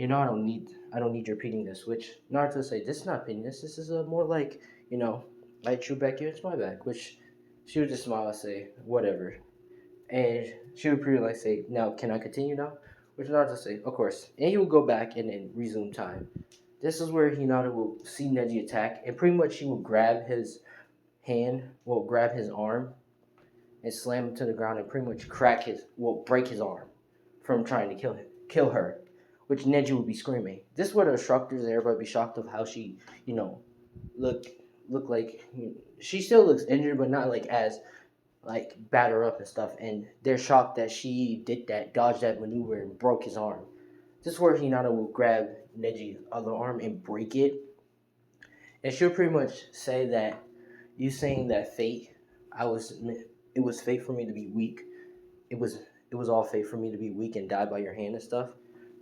I don't need your repeating this. Which Naruto will say, this is not repeating this is more like, I chew back here, it's my back. Which she would just smile and say, whatever. And she would pretty like say, now can I continue now? Which Naruto will say, of course. And he will go back and then resume time. This is where Hinata will see Neji attack, and pretty much she will grab his hand, will grab his arm, and slam him to the ground, and pretty much break his arm from trying to kill her, which Neji would be screaming. This is where the instructors and everybody be shocked of how she, you know, look look like she still looks injured, but not like as like batter up and stuff. And they're shocked that she dodged that maneuver, and broke his arm. This is where Hinata will grab Neji's other arm and break it, and she'll pretty much say that you saying that it was fate for me to be weak. It was it was all fate for me to be weak and die by your hand and stuff.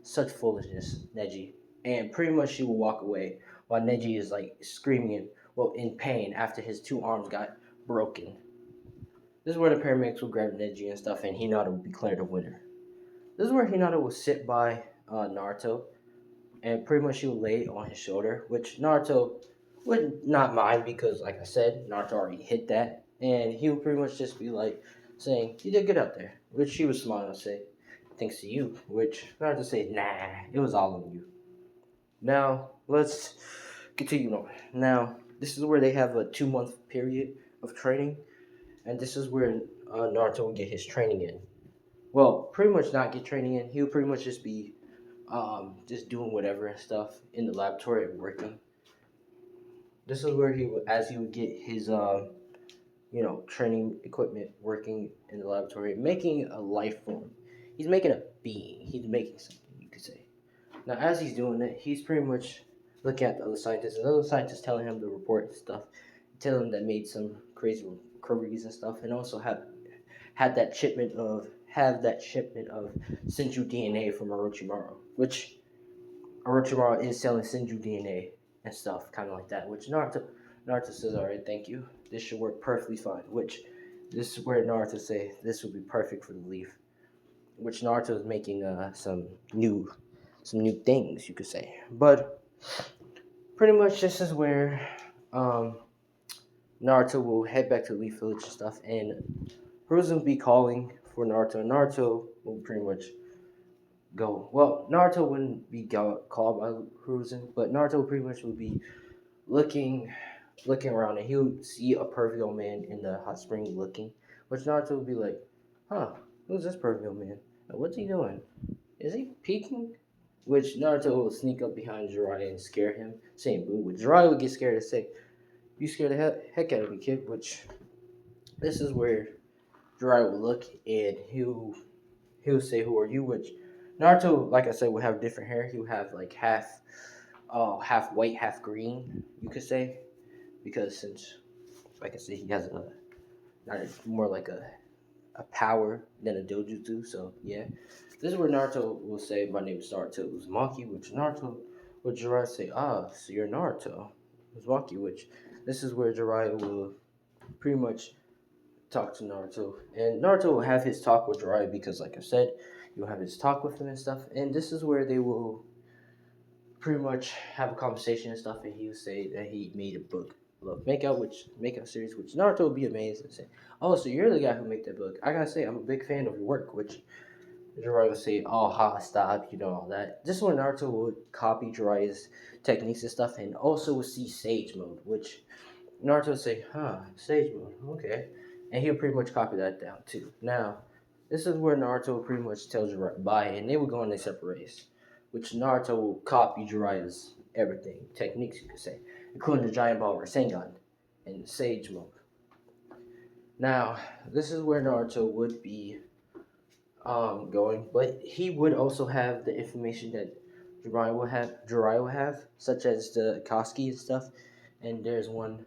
Such foolishness, Neji. And pretty much she will walk away while Neji is like screaming in pain after his two arms got broken. This is where the paramedics will grab Neji and stuff, and Hinata will be declared a winner. This is where Hinata will sit by Naruto, and pretty much she will lay on his shoulder, which Naruto would not mind because, like I said, Naruto already hit that, and he would pretty much just be like saying, "You did good out there," which she would smile and say, "Thanks to you," which Naruto say, "Nah, it was all on you." Now let's continue on. Now this is where they have a 2 month period of training, and this is where Naruto will get his training in. Well, pretty much not get training in. He would pretty much just doing whatever and stuff in the laboratory and working. This is where he would get his training equipment, working in the laboratory, making a life form. He's making a being. He's making something, you could say. Now, as he's doing it, he's pretty much looking at the other scientists, and the other scientists telling him to report and stuff, telling him that made some crazy recoveries and stuff, and also have that shipment of Senju DNA from Orochimaru, which Orochimaru is selling Senju DNA and stuff, kind of like that. Which Naruto says, "All right, thank you. This should work perfectly fine." Which this is where Naruto say this would be perfect for the leaf. Which Naruto is making some new things, you could say. But pretty much this is where Naruto will head back to Leaf Village and stuff, and Hiruzen will be calling for Naruto. Naruto will pretty much go. Well, Naruto wouldn't be called by Hiruzen, but Naruto pretty much would be looking around, and he would see a perfect old man in the hot spring looking, which Naruto would be like, "Huh, who's this perfect old man? What's he doing? Is he peeking?" Which Naruto will sneak up behind Jiraiya and scare him, saying boo. Which Jiraiya would get scared and say, "You scared the heck out of me, kid." Which this is where Jiraiya will look, and he'll say, "Who are you?" Which Naruto, like I said, would have different hair. He would have like half white, half green, you could say, because since, like I said, he has more like a power than a dojutsu. So yeah, this is where Naruto will say, "My name is Naruto Uzumaki," which Naruto would Jiraiya say, "Ah, so you're Naruto Uzumaki," which this is where Jiraiya will pretty much talk to Naruto, and Naruto will have his talk with Jiraiya because, like I said, you'll have his talk with him and stuff. And this is where they will pretty much have a conversation and stuff, and he will say that he made a book, Love Makeout series, which Naruto will be amazed and say, "Oh, so you're the guy who made that book? I gotta say, I'm a big fan of your work." Which Jiraiya will say, "Oh, ha, stop, all that." This is when Naruto would copy Jiraiya's techniques and stuff, and also would see Sage Mode, which Naruto would say, "Huh, Sage Mode, okay," and he'll pretty much copy that down too. Now, this is where Naruto pretty much tells Jiraiya bye, and they will go on their separate ways, which Naruto will copy Jiraiya's everything, techniques, you could say, including the Giant Ball Rasengan and Sage Mode. Now, this is where Naruto would be going, but he would also have the information that Jiraiya will have, such as the Akatsuki and stuff. And there's one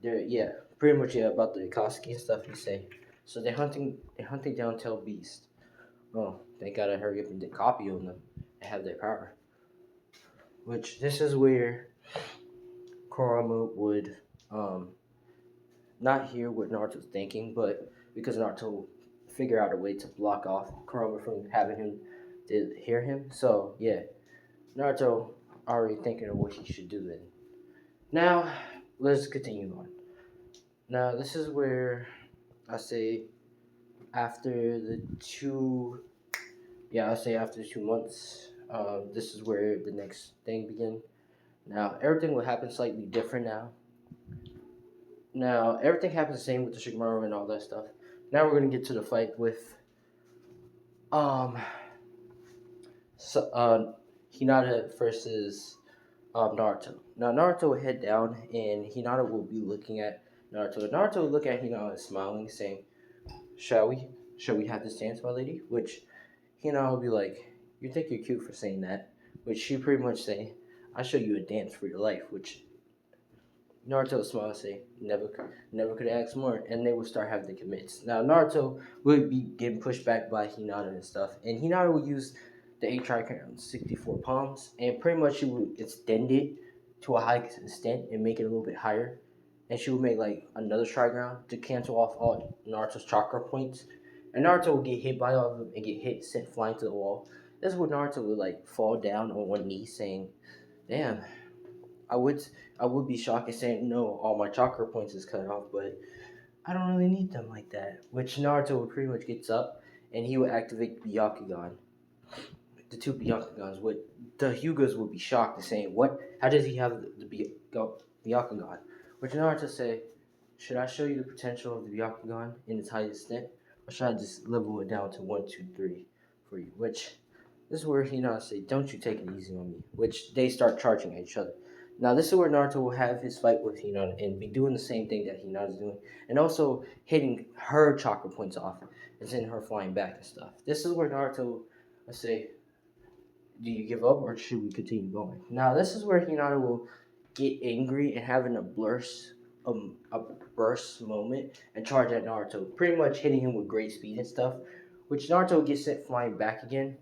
there, yeah, pretty much, yeah, about the Akatsuki and stuff. You say, so they're hunting down Tail Beast. Oh, they gotta hurry up and copy on them and have their power. Which this is where Kurama would not hear what Naruto's thinking, but because Naruto figure out a way to block off Kurama from having him to hear him. So yeah, Naruto already thinking of what he should do then. Now let's continue on. Now this is where I say after the 2 months This is where the next thing begin. Now everything will happen slightly different now. Now everything happens the same with the Shikamaru and all that stuff. Now we're gonna get to the fight with um so, Hinata versus Naruto. Now Naruto will head down and Hinata will be looking at Naruto. Naruto will look at Hinata smiling, saying, "Shall we? Shall we have this dance, my lady?" Which Hinata will be like, "You think you're cute for saying that?" Which she pretty much say, "I'll show you a dance for your life." Which Naruto smile and say, never could ask more, and they will start having the commits. Now Naruto will be getting pushed back by Hinata and stuff, and Hinata will use the 8 tricorn 64 palms, and pretty much she will extend it to a high extent and make it a little bit higher, and she will make like another triground to cancel off all Naruto's chakra points, and Naruto will get hit by all of them and get hit, sent flying to the wall. This is where Naruto will like fall down on one knee, saying, "Damn, I would I would be shocked and saying no, all my chakra points is cut off, but I don't really need them like that." Which Naruto would pretty much gets up and he would activate the Byakugan. The 2 Byakugans would the Hyugas would be shocked and saying, "What? How does he have the Byakugan?" Which Naruto say, "Should I show you the potential of the Byakugan in its highest extent? Or should I just level it down to 1, 2, 3 for you?" Which this is where Hinata say, "Don't you take it easy on me." Which they start charging at each other. Now this is where Naruto will have his fight with Hinata and be doing the same thing that Hinata's doing, and also hitting her chakra points off and sending her flying back and stuff. This is where Naruto will say, "Do you give up or should we continue going?" Now this is where Hinata will get angry and having a burst moment and charge at Naruto, pretty much hitting him with great speed and stuff, which Naruto gets sent flying back again,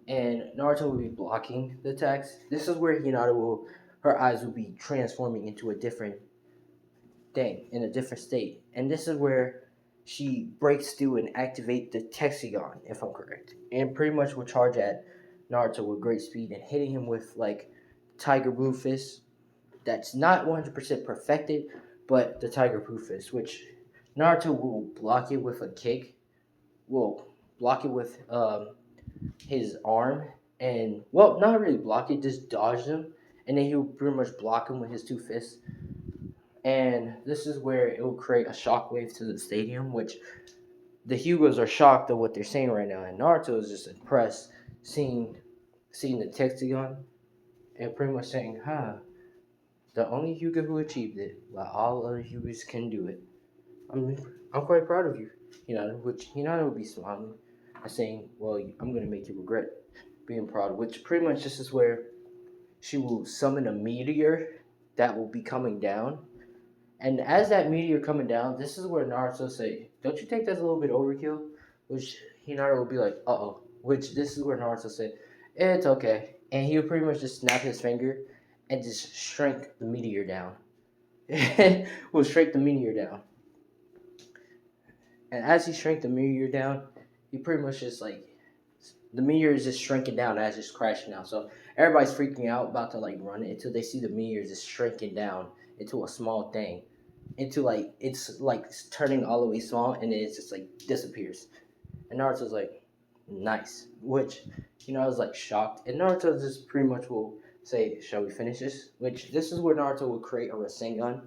and Naruto will be blocking the attacks. This is where her eyes will be transforming into a different thing, in a different state, and this is where she breaks through and activate the Texigon, if I'm correct, and pretty much will charge at Naruto with great speed and hitting him with like Tiger Blue Fist. That's not 100% perfected, but the Tiger Blue Fist, which Naruto will block it with a kick, will block it with his arm, and well, not really block it, just dodge him, and then he'll pretty much block him with his 2 fists. And this is where it will create a shockwave to the stadium, which the Hugos are shocked at what they're saying right now, and Naruto is just impressed seeing the Texigon and pretty much saying, the only Hyuga who achieved it, while all other Hyugas can do it. I'm quite proud of you, which Hinata would be smiling and saying, "Well, I'm going to make you regret being proud," which pretty much this is where she will summon a meteor that will be coming down. And as that meteor coming down, this is where Naruto say, "Don't you think that's a little bit overkill?" Which Hinata will be like, "Uh-oh." Which this is where Naruto said, "It's okay." And he would pretty much just snap his finger and just shrink the meteor down. Will shrink the meteor down. And as he shrank the meteor down, he pretty much just like the meteor is just shrinking down as it's crashing down. So everybody's freaking out, about to like run it until they see the meteor just shrinking down into a small thing, into like it's turning all the way small, and then it just like disappears. And Naruto's like, "Nice," which I was like shocked, and Naruto just pretty much will say, "Shall we finish this?" Which this is where Naruto will create a Rasengan,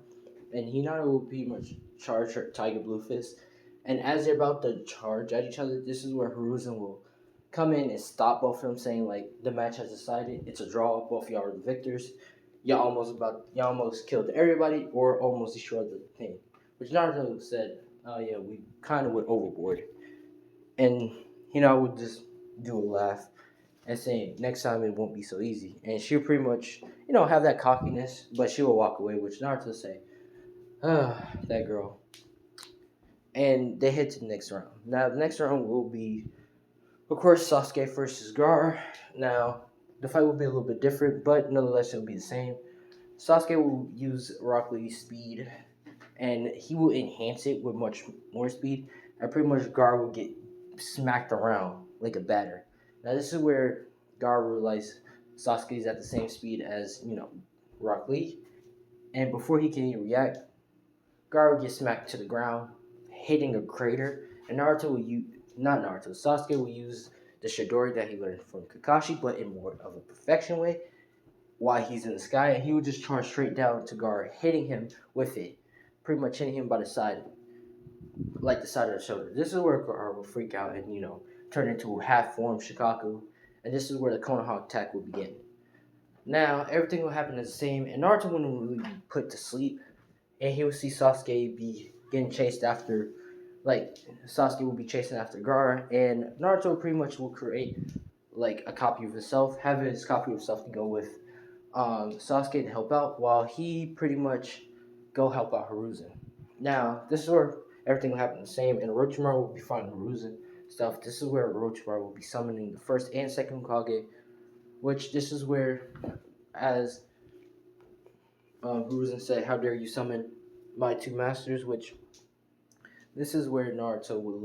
and Hinata will pretty much charge her Tiger Blue Fist. And as they're about to charge at each other, this is where Hiruzen will come in and stop both of them, saying like the match has decided, it's a draw, both of y'all are the victors. Y'all almost killed everybody or almost destroyed the thing. Which Naruto said, "Oh yeah, we kind of went overboard." And would just do a laugh and saying next time it won't be so easy. And she'll pretty much have that cockiness, but she will walk away. Which Naruto say, that girl. And they head to the next round. Now the next round will be, of course, Sasuke versus Gaara. Now the fight will be a little bit different, but nonetheless it'll be the same. Sasuke will use Rock Lee's speed, and he will enhance it with much more speed. And pretty much Gaara will get smacked around like a batter. Now this is where Gaara realizes Sasuke is at the same speed as Rock Lee, and before he can even react, Gaara will get smacked to the ground, hitting a crater. And Sasuke will use the Chidori that he learned from Kakashi, but in more of a perfection way, while he's in the sky, and he would just charge straight down to Gaara, hitting him with it, pretty much hitting him by the side, like the side of the shoulder. This is where Gaara will freak out and turn into a half-formed Shikaku, and this is where the Konoha attack will begin. Now everything will happen the same, and Naruto wouldn't really be put to sleep, and he will see Sasuke be getting chased after, like Sasuke will be chasing after Gaara, and Naruto pretty much will create like a copy of himself, have his copy of himself to go with Sasuke to help out, while he pretty much go help out Hiruzen. Now this is where everything will happen the same, and Orochimaru will be fighting Hiruzen stuff. This is where Orochimaru will be summoning the first and second Hokage, which this is where, as Hiruzen said, "How dare you summon my two masters?" Which this is where Naruto will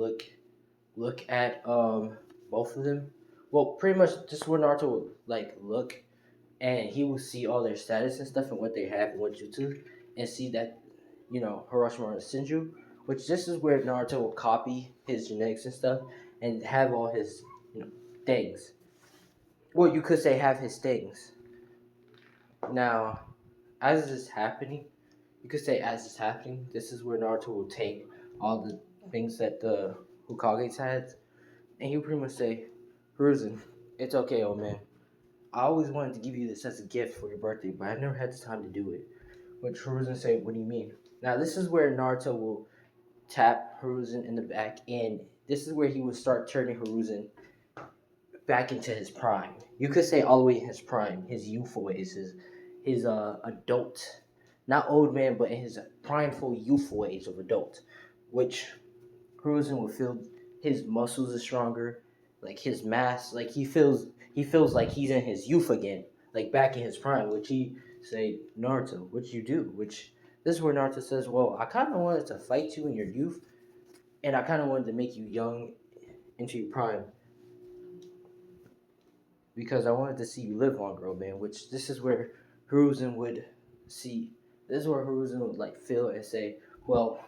look at both of them. Well, pretty much this is where Naruto will look, and he will see all their status and stuff and what they have and what jutsu, and see that Orochimaru and Senju. Which this is where Naruto will copy his genetics and stuff and have all his things. Well, you could say have his things. Now, as this is happening, this is where Naruto will take all the things that the Hokages had, and he'll pretty much say, Hiruzen, it's okay, old man. I always wanted to give you this as a gift for your birthday, but I never had the time to do it. Which Hiruzen say, what do you mean? Now, this is where Naruto will tap Hiruzen in the back, and this is where he will start turning Hiruzen back into his prime. You could say all the way in his prime, his youthful ways, his adult, not old man, but in his primeful youthful age of adult, which Hiruzen will feel his muscles are stronger, like his mass, like he feels like he's in his youth again, like back in his prime. Which he say, Naruto, what'd you do? Which this is where Naruto says, well, I kind of wanted to fight you in your youth, and I kind of wanted to make you young into your prime, because I wanted to see you live longer, old man. Which this is where Hiruzen would see. This is where Hiruzen would feel and say, well,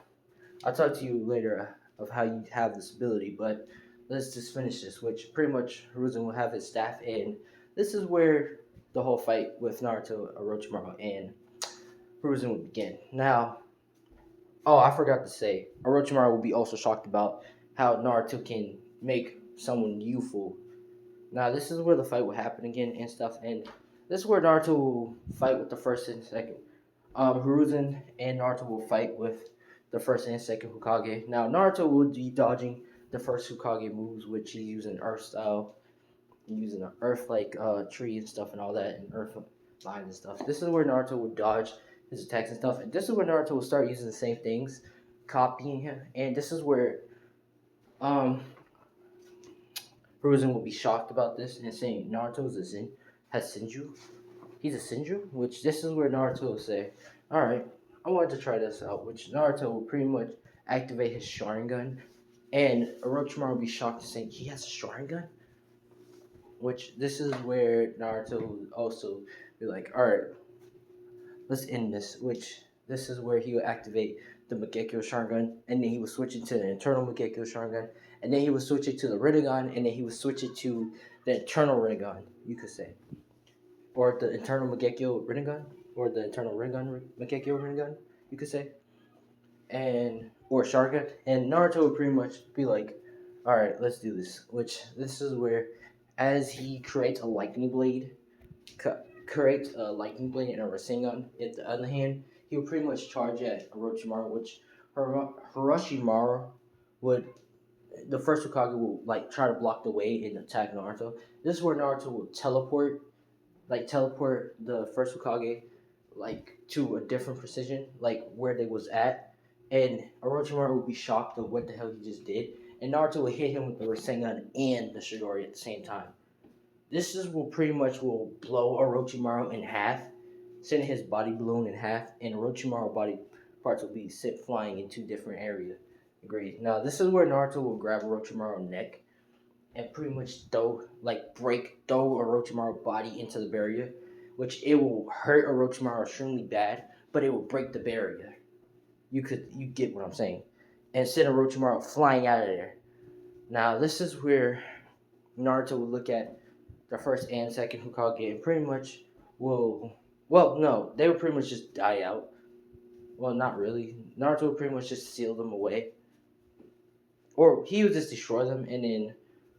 I'll talk to you later of how you have this ability, but let's just finish this. Which pretty much Hiruzen will have his staff, and this is where the whole fight with Naruto, Orochimaru, and Hiruzen will begin. Now, I forgot to say, Orochimaru will be also shocked about how Naruto can make someone youthful. Now, this is where the fight will happen again and stuff, and this is where Naruto will fight with the first and second. Hiruzen and Naruto will fight with the first and second Hokage. Now, Naruto will be dodging the first Hokage moves, which he's using Earth style, using an Earth-like tree and stuff and all that, and Earth lines and stuff. This is where Naruto will dodge his attacks and stuff, and this is where Naruto will start using the same things, copying him, and this is where Hiruzen will be shocked about this and saying Naruto has Senju. He's a Senju, which this is where Naruto will say, alright, I wanted to try this out, which Naruto will pretty much activate his Sharingan, and Orochimaru will be shocked to say he has a Sharingan, which this is where Naruto will also be like, alright, let's end this, which this is where he will activate the Mangekyo Sharingan, and then he will switch it to the internal Mangekyo Sharingan, and then he will switch it to the Rinnegan, and then he will switch it to the internal Rinnegan, you could say. Or the internal Mangekyo Rinnegan, or the internal Rinnegan, Mangekyo Rinnegan, you could say. Or Sharingan. And Naruto would pretty much be like, alright, let's do this. Which, this is where, as he creates a lightning blade, and a Rasengan in the other hand, he would pretty much charge at Orochimaru, which Orochimaru would, the first Hokage will try to block the way and attack Naruto. This is where Naruto will teleport the first Hokage to a different precision, where they was at, and Orochimaru will be shocked of what the hell he just did, and Naruto will hit him with the Rasengan and the Chidori at the same time. This will pretty much blow Orochimaru in half, sending his body balloon in half, and Orochimaru's body parts will be sent flying in two different areas. Agreed. Now, this is where Naruto will grab Orochimaru's neck and pretty much throw Orochimaru's body into the barrier, which it will hurt Orochimaru extremely bad, but it will break the barrier. You get what I'm saying. And send Orochimaru flying out of there. Now, this is where Naruto will look at the first and second Hokage and pretty much will. Well, no, they would pretty much just die out. Well, not really. Naruto would pretty much just seal them away, or he would just destroy them, and then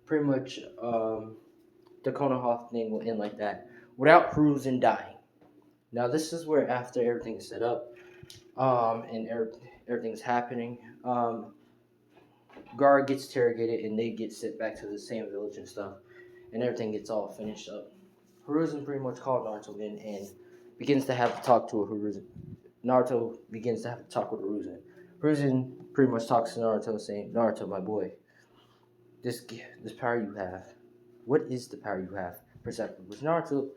pretty much the Konoha thing will end like that, without Hiruzen dying. Now this is where after everything's set up, and everything's happening, Gaara gets interrogated and they get sent back to the same village and stuff, and everything gets all finished up. Hiruzen pretty much called Naruto in and begins to have to talk to Hiruzen. Naruto begins to have to talk with Hiruzen. Hiruzen pretty much talks to Naruto saying, Naruto, my boy, this power you have, what is the power you have? Perception. Which Naruto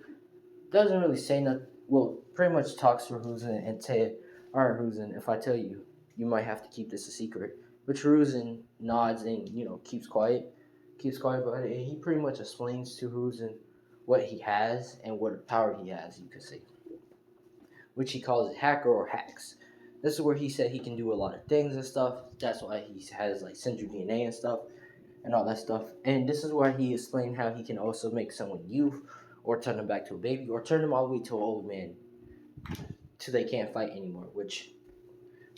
doesn't really say nothing. Well, pretty much talks to Hiruzen and say, alright, Hiruzen, if I tell you, you might have to keep this a secret. But Hiruzen nods and, keeps quiet about it. And he pretty much explains to Hiruzen what he has and what power he has, you could say. Which he calls it hacker or hacks. This is where he said he can do a lot of things and stuff. That's why he has like central DNA and stuff and all that stuff. And this is where he explained how he can also make someone youth or turn them back to a baby or turn them all the way to an old man till they can't fight anymore, which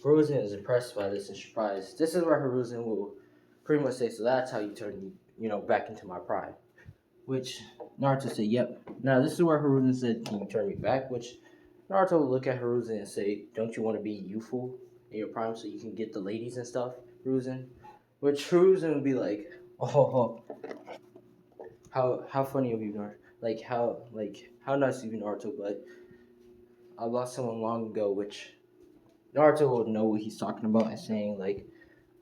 Hiruzen is impressed by this and surprised. This is where Hiruzen will pretty much say, so that's how you turn me, back into my prime. Which Naruto said, yep. Now this is where Hiruzen said, can you turn me back? Which Naruto will look at Hiruzen and say, don't you want to be youthful in your prime so you can get the ladies and stuff, Hiruzen? Which Hiruzen would be like, oh, how funny of you, Naruto. How nice of you, Naruto, but I lost someone long ago, which Naruto will know what he's talking about and saying, like,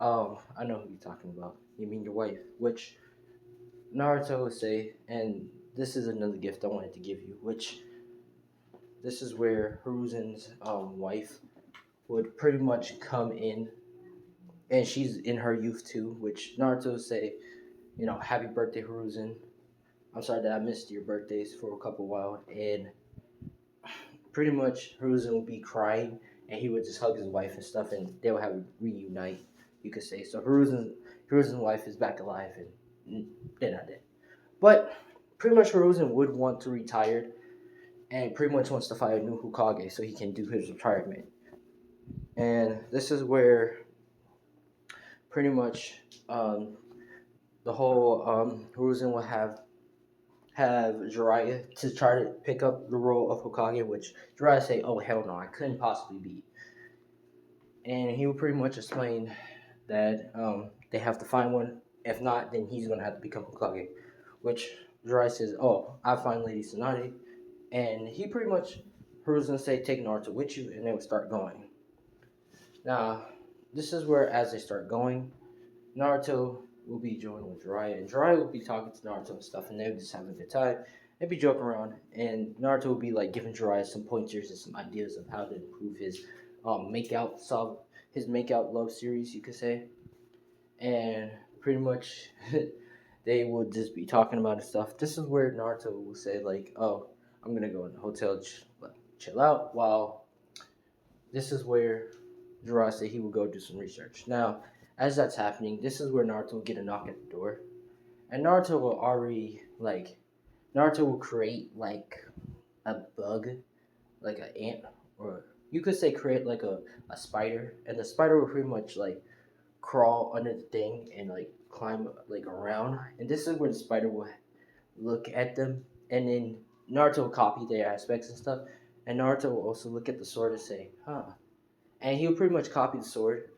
I know who you're talking about. You mean your wife, which Naruto would say, and this is another gift I wanted to give you, which this is where Hiruzen's wife would pretty much come in, and she's in her youth too, which Naruto would say, happy birthday, Hiruzen. I'm sorry that I missed your birthdays for a couple while, and pretty much Hiruzen would be crying, and he would just hug his wife and stuff, and they would have a reunite, you could say. So Hiruzen's wife is back alive, and they're not dead. But pretty much Hiruzen would want to retire, and pretty much wants to fight a new Hokage so he can do his retirement. And this is where pretty much the whole Hiruzen will have Jiraiya to try to pick up the role of Hokage, which Jiraiya say, oh hell no, I couldn't possibly be. And he will pretty much explain that they have to find one. If not, then he's going to have to become Hokage. Which Jiraiya says, oh, I'll find Lady Tsunade. And he pretty much, Hiruzen say, take Naruto with you, and they would start going. Now, this is where as they start going, Naruto will be joining with Jiraiya, and Jiraiya will be talking to Naruto and stuff, and they would just have a good time. They'd be joking around, and Naruto will be like giving Jiraiya some pointers and some ideas of how to improve his makeout love series, you could say. And pretty much they would just be talking about it stuff. This is where Naruto will say like, oh, I'm gonna go in the hotel, chill out, while this is where Jiraiya said he will go do some research. Now, as that's happening, this is where Naruto will get a knock at the door. And Naruto will create like a bug, like an ant, or you could say create like a spider, and the spider will pretty much like crawl under the thing and like climb like around. And this is where the spider will look at them, and then Naruto will copy their aspects and stuff. And Naruto will also look at the sword and say, huh. And he would pretty much copy the sword.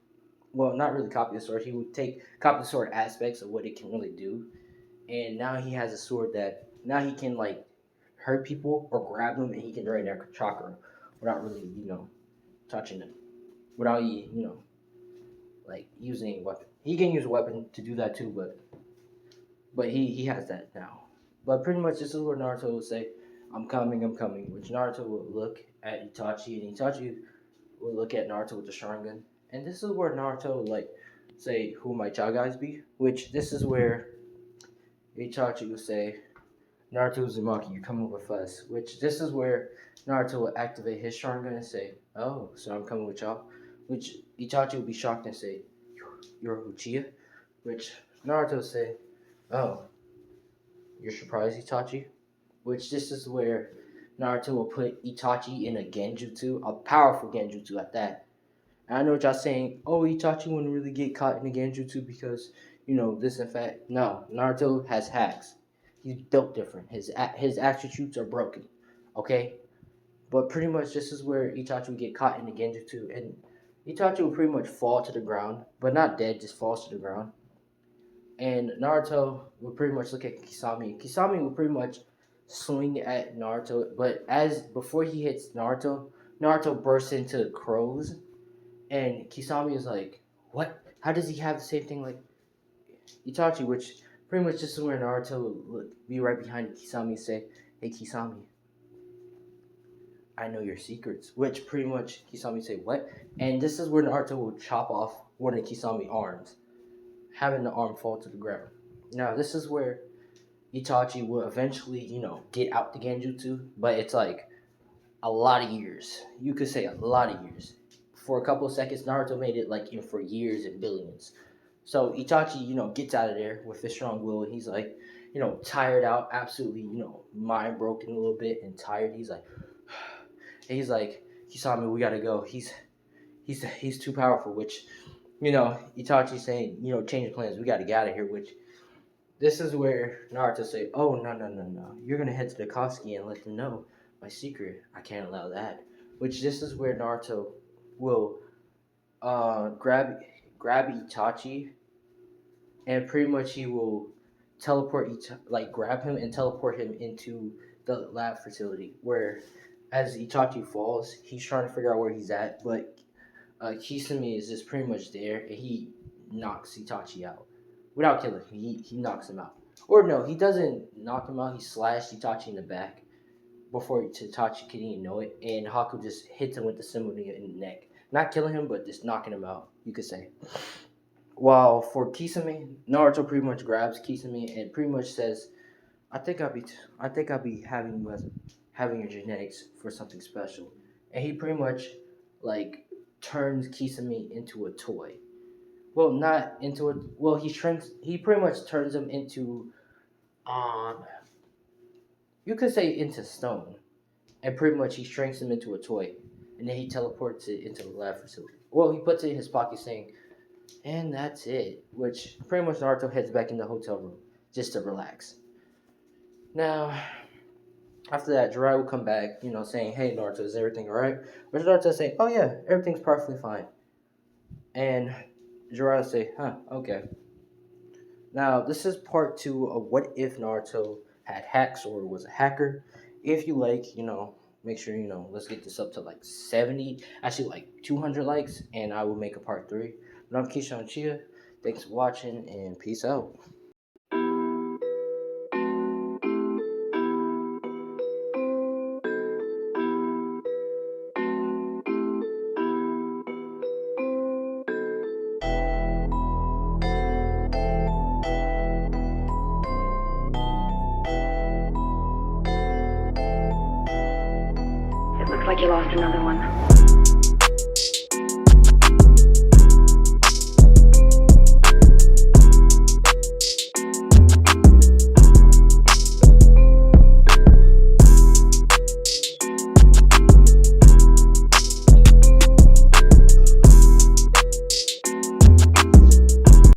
Well, not really copy the sword. He would copy the sword aspects of what it can really do. And now he has a sword that now he can like hurt people or grab them, and he can drain their chakra without really, touching them. Without like using a weapon. He can use a weapon to do that too, but he has that now. But pretty much this is where Naruto will say, I'm coming, which Naruto will look at Itachi, and Itachi will look at Naruto with the Sharingan. And this is where Naruto will like say, who might y'all guys be? Which this is where Itachi will say, Naruto Uzumaki, you're coming with us. Which this is where Naruto will activate his Sharingan and say, oh, so I'm coming with y'all. Which Itachi will be shocked and say, you're Uchiha? Which Naruto will say, oh, You're surprised, Itachi? Which this is where Naruto will put Itachi in a genjutsu, a powerful genjutsu at that. And I know what y'all saying, oh, Itachi wouldn't really get caught in a genjutsu because, this and that. No, Naruto has hacks. He's built different. His attributes are broken. Okay? But pretty much this is where Itachi would get caught in the genjutsu. And Itachi will pretty much fall to the ground. But not dead, just falls to the ground. And Naruto would pretty much look at Kisame. Kisame would pretty much swing at Naruto. But before he hits Naruto, Naruto bursts into crows. And Kisame is like, what? How does he have the same thing like Itachi? Which pretty much this is where Naruto would be right behind Kisame and say, hey Kisame, I know your secrets. Which pretty much Kisame say, what? And this is where Naruto will chop off one of Kisame's arms, having the arm fall to the ground. Now this is where Itachi will eventually, get out the Genjutsu, but it's like a lot of years. You could say a lot of years. For a couple of seconds, Naruto made it like for years and billions. So Itachi, gets out of there with his strong will, and he's like, tired out, absolutely, mind broken a little bit and tired. He's like, Kisame, we gotta go. He's too powerful. Which, Itachi saying, change plans. We gotta get out of here. Which, this is where Naruto say, oh no, you're gonna head to the Akatsuki and let them know my secret. I can't allow that. Which this is where Naruto will grab Itachi, and pretty much he will grab him and teleport him into the lab facility where, as Itachi falls, he's trying to figure out where he's at, but Kisame is just pretty much there, and he knocks Itachi out without killing him. He knocks him out, or no, he doesn't knock him out. He slashed Itachi in the back before Itachi can even know it, and Haku just hits him with the symbol in the neck. Not killing him, but just knocking him out, you could say. While for Kisame, Naruto pretty much grabs Kisame and pretty much says, I think I'll be having your genetics for something special. And he pretty much turns Kisame into a toy. Well, not into it. Well, he pretty much turns him into you could say into stone. And pretty much he shrinks him into a toy. And then he teleports it into the lab facility. Well, he puts it in his pocket saying, and that's it. Which pretty much Naruto heads back in the hotel room just to relax. Now, after that, Jiraiya will come back, saying, hey Naruto, is everything alright? But Naruto say, oh yeah, everything's perfectly fine. And Jiraiya say, okay. Now, this is part 2 of what if Naruto had hacks or was a hacker. If you make sure, let's get this up to 70, actually 200 likes, and I will make a part 3. But I'm Keishawn Chia. Thanks for watching, and peace out. It looks like you lost another one.